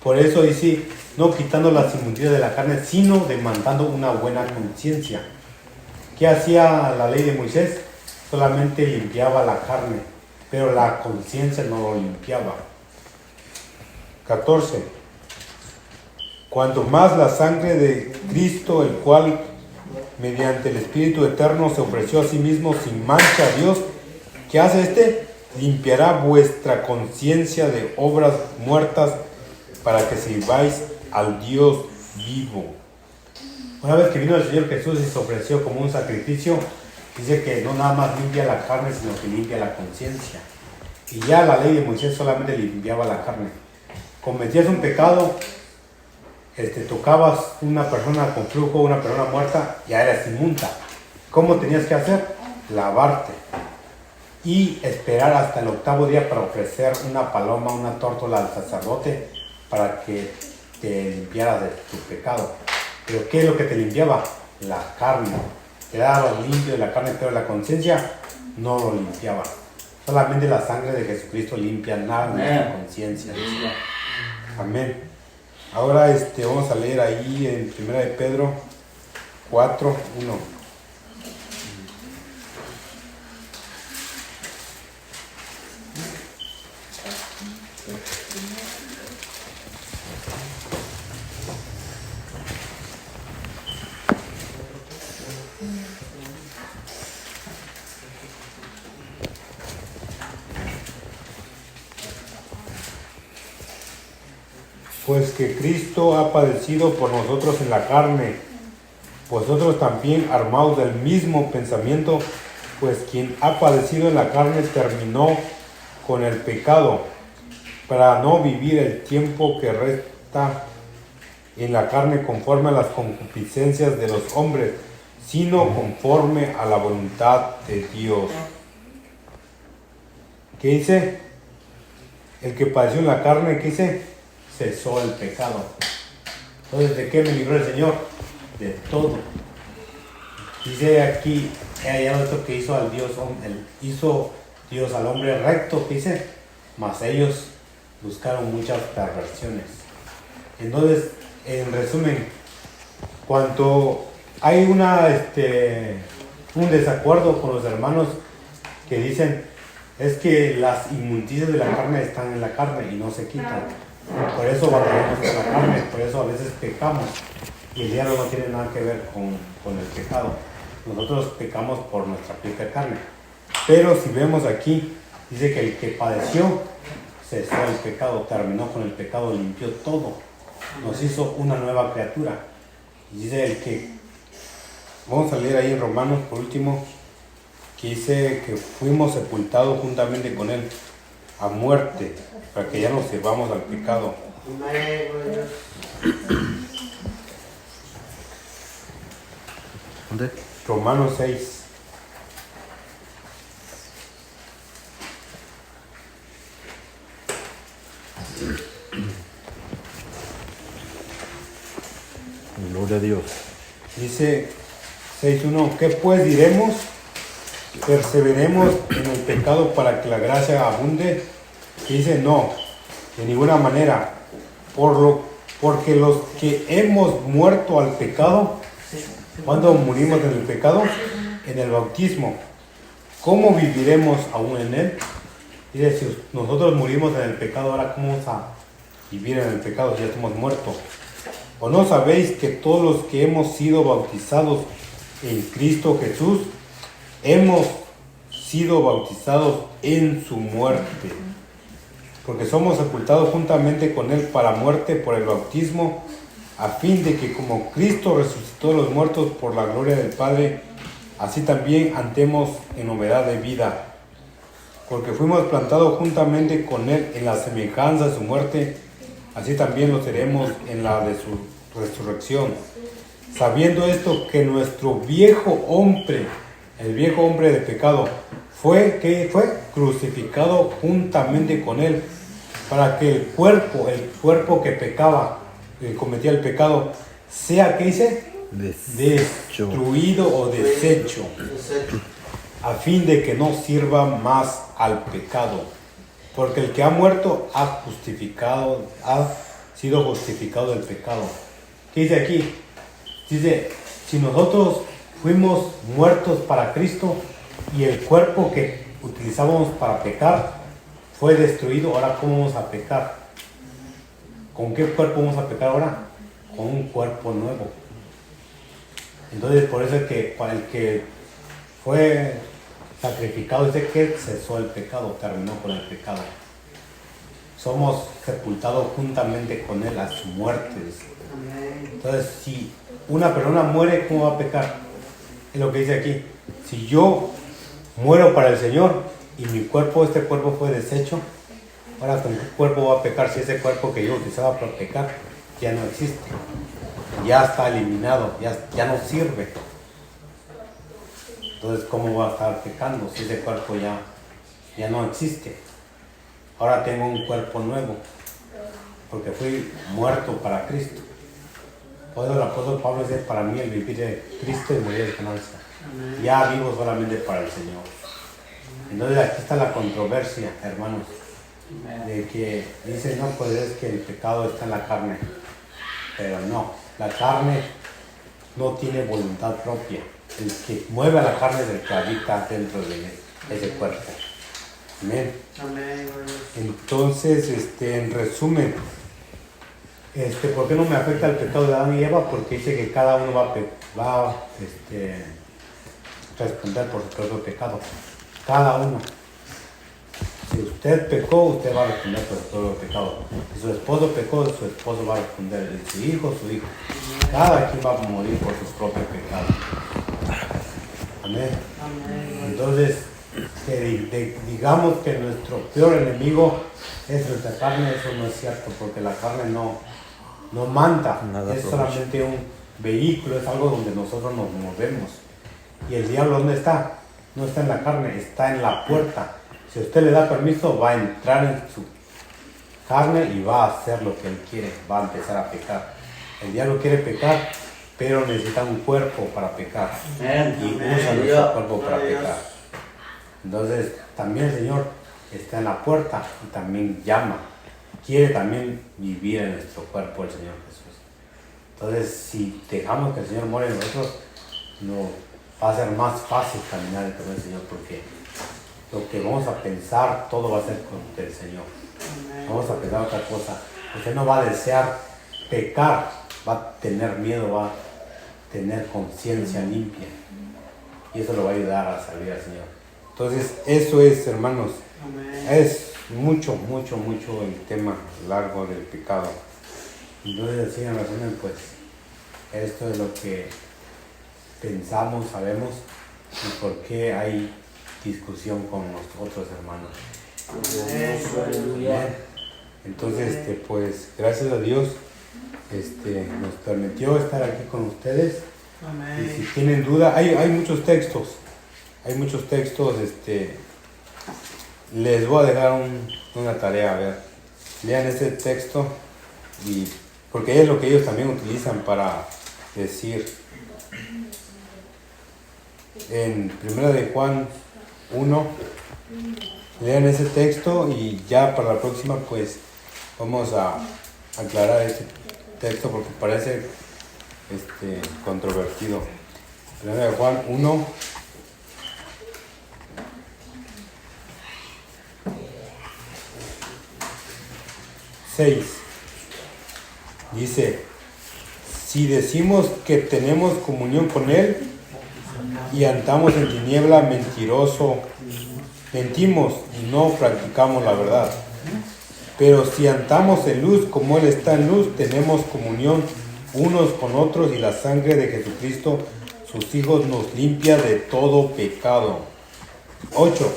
Por eso dice, no quitando las inmundicias de la carne, sino demandando una buena conciencia. ¿Qué hacía la ley de Moisés? Solamente limpiaba la carne, pero la conciencia no lo limpiaba. 14. Cuanto más la sangre de Cristo, el cual mediante el Espíritu Eterno se ofreció a sí mismo sin mancha a Dios, ¿qué hace este? Limpiará vuestra conciencia de obras muertas para que sirváis al Dios vivo. Una vez que vino el Señor Jesús y se ofreció como un sacrificio, dice que no nada más limpia la carne, sino que limpia la conciencia. Y ya la ley de Moisés solamente limpiaba la carne. Cometías un pecado, tocabas una persona con flujo, una persona muerta, ya eras inmunda. ¿Cómo tenías que hacer? Lavarte. Y esperar hasta el 8º día para ofrecer una paloma, una tórtola al sacerdote para que te limpiara de tu pecado. Pero ¿qué es lo que te limpiaba? La carne. Te daba limpio de la carne, pero la conciencia no lo limpiaba. Solamente la sangre de Jesucristo limpia nada de la conciencia. Amén. Ahora vamos a leer ahí en 1 de Pedro 4, 1. Pues que Cristo ha padecido por nosotros en la carne, vosotros también armados del mismo pensamiento, pues quien ha padecido en la carne terminó con el pecado, para no vivir el tiempo que resta en la carne conforme a las concupiscencias de los hombres, sino conforme a la voluntad de Dios. ¿Qué dice? El que padeció en la carne, ¿qué dice? Cesó el pecado. Entonces, ¿de qué me libró el Señor? De todo. Dice aquí, esto que hizo al Dios, hizo Dios al hombre recto, que dice, mas ellos buscaron muchas perversiones. Entonces, en resumen, cuando hay un desacuerdo con los hermanos que dicen, es que las inmundicias de la carne están en la carne y no se quitan. Por eso batallamos con la carne, por eso a veces pecamos. Y el diablo no tiene nada que ver con el pecado. Nosotros pecamos por nuestra propia carne. Pero si vemos aquí, dice que el que padeció cesó el pecado, terminó con el pecado, limpió todo. Nos hizo una nueva criatura. Y dice el que, vamos a leer ahí en Romanos por último, que dice que fuimos sepultados juntamente con él a muerte, para que ya no sirvamos al pecado. ¿Dónde? Romanos 6. Gloria a Dios. Dice 6.1, ¿qué pues diremos? ¿Perseveremos en el pecado para que la gracia abunde? Y dice, no, de ninguna manera, porque los que hemos muerto al pecado, cuando murimos en el pecado, en el bautismo, ¿cómo viviremos aún en él? Dice, si nosotros murimos en el pecado, ahora ¿cómo vamos a vivir en el pecado si ya estamos muertos? ¿O no sabéis que todos los que hemos sido bautizados en Cristo Jesús, hemos sido bautizados en su muerte? Porque somos sepultados juntamente con él para muerte por el bautismo, a fin de que como Cristo resucitó de los muertos por la gloria del Padre, así también andemos en novedad de vida. Porque fuimos plantados juntamente con él en la semejanza de su muerte, así también lo seremos en la de su resurrección. Sabiendo esto, que nuestro viejo hombre, el viejo hombre de pecado, fue crucificado juntamente con él, para que el cuerpo que pecaba, que cometía el pecado, sea, ¿qué dice? Destruido o deshecho, a fin de que no sirva más al pecado. Porque el que ha muerto ha sido justificado del pecado. ¿Qué dice aquí? Dice, si nosotros fuimos muertos para Cristo y el cuerpo que utilizábamos para pecar fue destruido, ahora ¿cómo vamos a pecar? ¿Con qué cuerpo vamos a pecar ahora? Con un cuerpo nuevo. Entonces por eso es que para el que fue sacrificado, dice que cesó el pecado, terminó con el pecado. Somos sepultados juntamente con él a su muerte. Entonces si una persona muere, ¿cómo va a pecar? Es lo que dice aquí. Si yo muero para el Señor y mi cuerpo, este cuerpo fue deshecho, ahora ¿con qué cuerpo va a pecar si ese cuerpo que yo utilizaba para pecar ya no existe? Ya está eliminado, ya no sirve. Entonces, ¿cómo va a estar pecando si ese cuerpo ya no existe? Ahora tengo un cuerpo nuevo, porque fui muerto para Cristo. Por eso el apóstol Pablo dice, para mí el vivir de Cristo y morir de ganancia. Ya vivo solamente para el Señor. Entonces aquí está la controversia, hermanos, de que dicen, no, pues es que el pecado está en la carne. Pero no, la carne no tiene voluntad propia. El que mueve a la carne es el que habita dentro de ese cuerpo. Amén. Entonces, en resumen, ¿por qué no me afecta el pecado de Adán y Eva? Porque dice que cada uno va a responder por su propio pecado. Cada uno. Si usted pecó, usted va a responder por su propio pecado. Si su esposo pecó, su esposo va a responder. Si su hijo, su hijo. Cada quien va a morir por su propio pecado. Amén. Entonces, digamos que nuestro peor enemigo es nuestra carne, eso no es cierto, porque la carne no manda, es solamente un vehículo, es algo donde nosotros nos movemos. ¿Y el diablo dónde está? No está en la carne, está en la puerta. Si usted le da permiso, va a entrar en su carne y va a hacer lo que él quiere, va a empezar a pecar. El diablo quiere pecar, pero necesita un cuerpo para pecar. Y usa nuestro cuerpo para pecar. Entonces, también el Señor está en la puerta y también llama. Quiere también vivir en nuestro cuerpo el Señor Jesús. Entonces, si dejamos que el Señor muera en nosotros, no va a ser más fácil caminar el camino del Señor, porque lo que vamos a pensar, todo va a ser con el Señor. Vamos a pensar otra cosa. Usted no va a desear pecar, va a tener miedo, va a tener conciencia limpia. Y eso lo va a ayudar a servir al Señor. Entonces, eso es, hermanos, es mucho el tema largo del pecado. Entonces, así en resumen, pues, esto es lo que pensamos, sabemos, y por qué hay discusión con los otros hermanos. Amén. Entonces, pues, gracias a Dios, nos permitió estar aquí con ustedes. Amén. Y si tienen duda, hay muchos textos. Les voy a dejar una tarea, a ver. Lean ese texto, porque es lo que ellos también utilizan para decir. En 1 de Juan 1, lean ese texto y ya para la próxima, pues, Vamos a aclarar este texto porque parece controvertido. Primero de Juan 1. Dice, si decimos que tenemos comunión con Él y andamos en tiniebla, mentimos y no practicamos la verdad. Pero si andamos en luz como Él está en luz, tenemos comunión unos con otros y la sangre de Jesucristo, sus hijos, nos limpia de todo pecado. 8.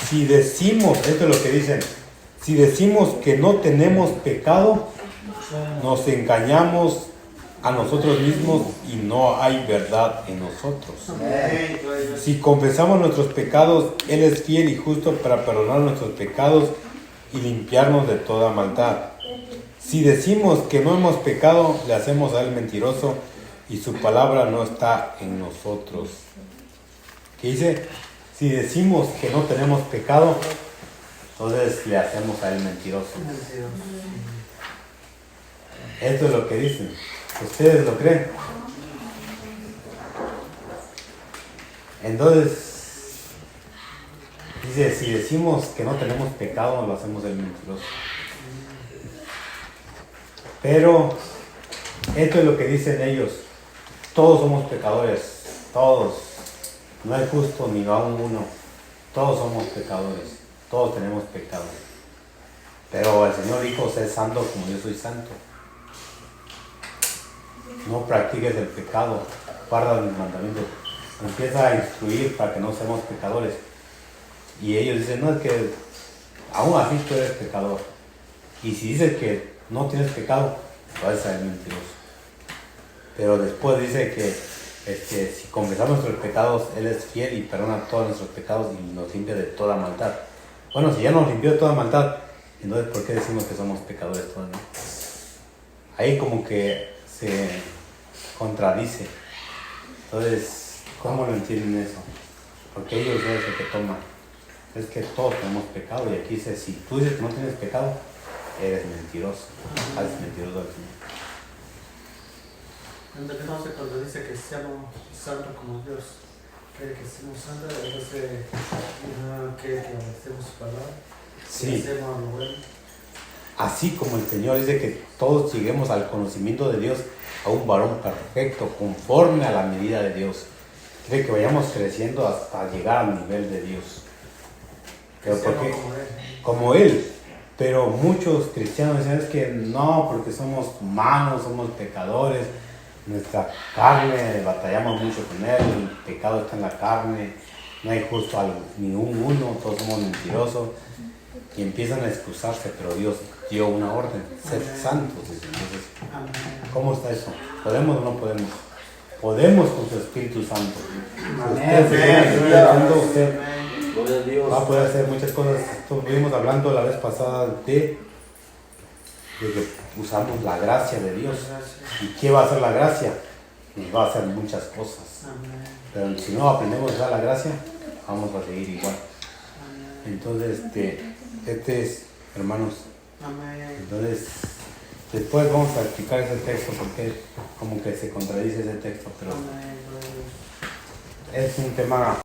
Si decimos, esto es lo que dicen, si decimos que no tenemos pecado, nos engañamos a nosotros mismos y no hay verdad en nosotros. Si confesamos nuestros pecados, Él es fiel y justo para perdonar nuestros pecados y limpiarnos de toda maldad. Si decimos que no hemos pecado, le hacemos a Él mentiroso y su palabra no está en nosotros. ¿Qué dice? Si decimos que no tenemos pecado, entonces le hacemos a Él mentiroso. Esto es lo que dicen. ¿Ustedes lo creen? Entonces, dice, si decimos que no tenemos pecado, lo hacemos el mentiroso. Pero, esto es lo que dicen ellos. Todos somos pecadores. Todos. No hay justo ni aún uno. Todos somos pecadores. Todos tenemos pecado. Pero el Señor dijo, sé santo como yo soy santo. No practiques el pecado, guarda mis mandamientos. Empieza a instruir para que no seamos pecadores. Y ellos dicen, no, es que aún así tú eres pecador. Y si dices que no tienes pecado, vas a ser mentiroso. Pero después dice que si confesamos nuestros pecados, Él es fiel y perdona todos nuestros pecados y nos limpia de toda maldad. Bueno, si ya nos limpió de toda maldad, entonces ¿por qué decimos que somos pecadores todos, no? Ahí como que se contradice. Entonces, ¿cómo lo entienden eso? Porque ellos es lo que toman. Es que todos tenemos pecado y aquí dice, si tú dices que no tienes pecado, eres mentiroso. Eres mentiroso al Señor. Entonces cuando dice que seamos santos como Dios, quiere que seamos santos, entonces quiere que obedecemos su palabra. Sí. Que hacemos lo bueno. Así como el Señor dice que todos lleguemos al conocimiento de Dios, a un varón perfecto, conforme a la medida de Dios. Quiere que vayamos creciendo hasta llegar al nivel de Dios. Pero porque, como Él. Pero muchos cristianos dicen es que no, porque somos humanos, somos pecadores, nuestra carne, batallamos mucho con Él, el pecado está en la carne, no hay justo ni uno, todos somos mentirosos. Y empiezan a excusarse, pero Dios dio una orden, ser santos. Entonces, ¿cómo está eso? ¿Podemos o no podemos? Podemos con su Espíritu Santo. Usted va a poder hacer muchas cosas. Estuvimos hablando la vez pasada de que usamos la gracia de Dios. ¿Y qué va a hacer la gracia? Nos va a hacer muchas cosas. Pero si no aprendemos a usar la gracia, vamos a seguir igual. Entonces, este es, hermanos. Entonces, después vamos a explicar ese texto porque como que se contradice ese texto, pero es un tema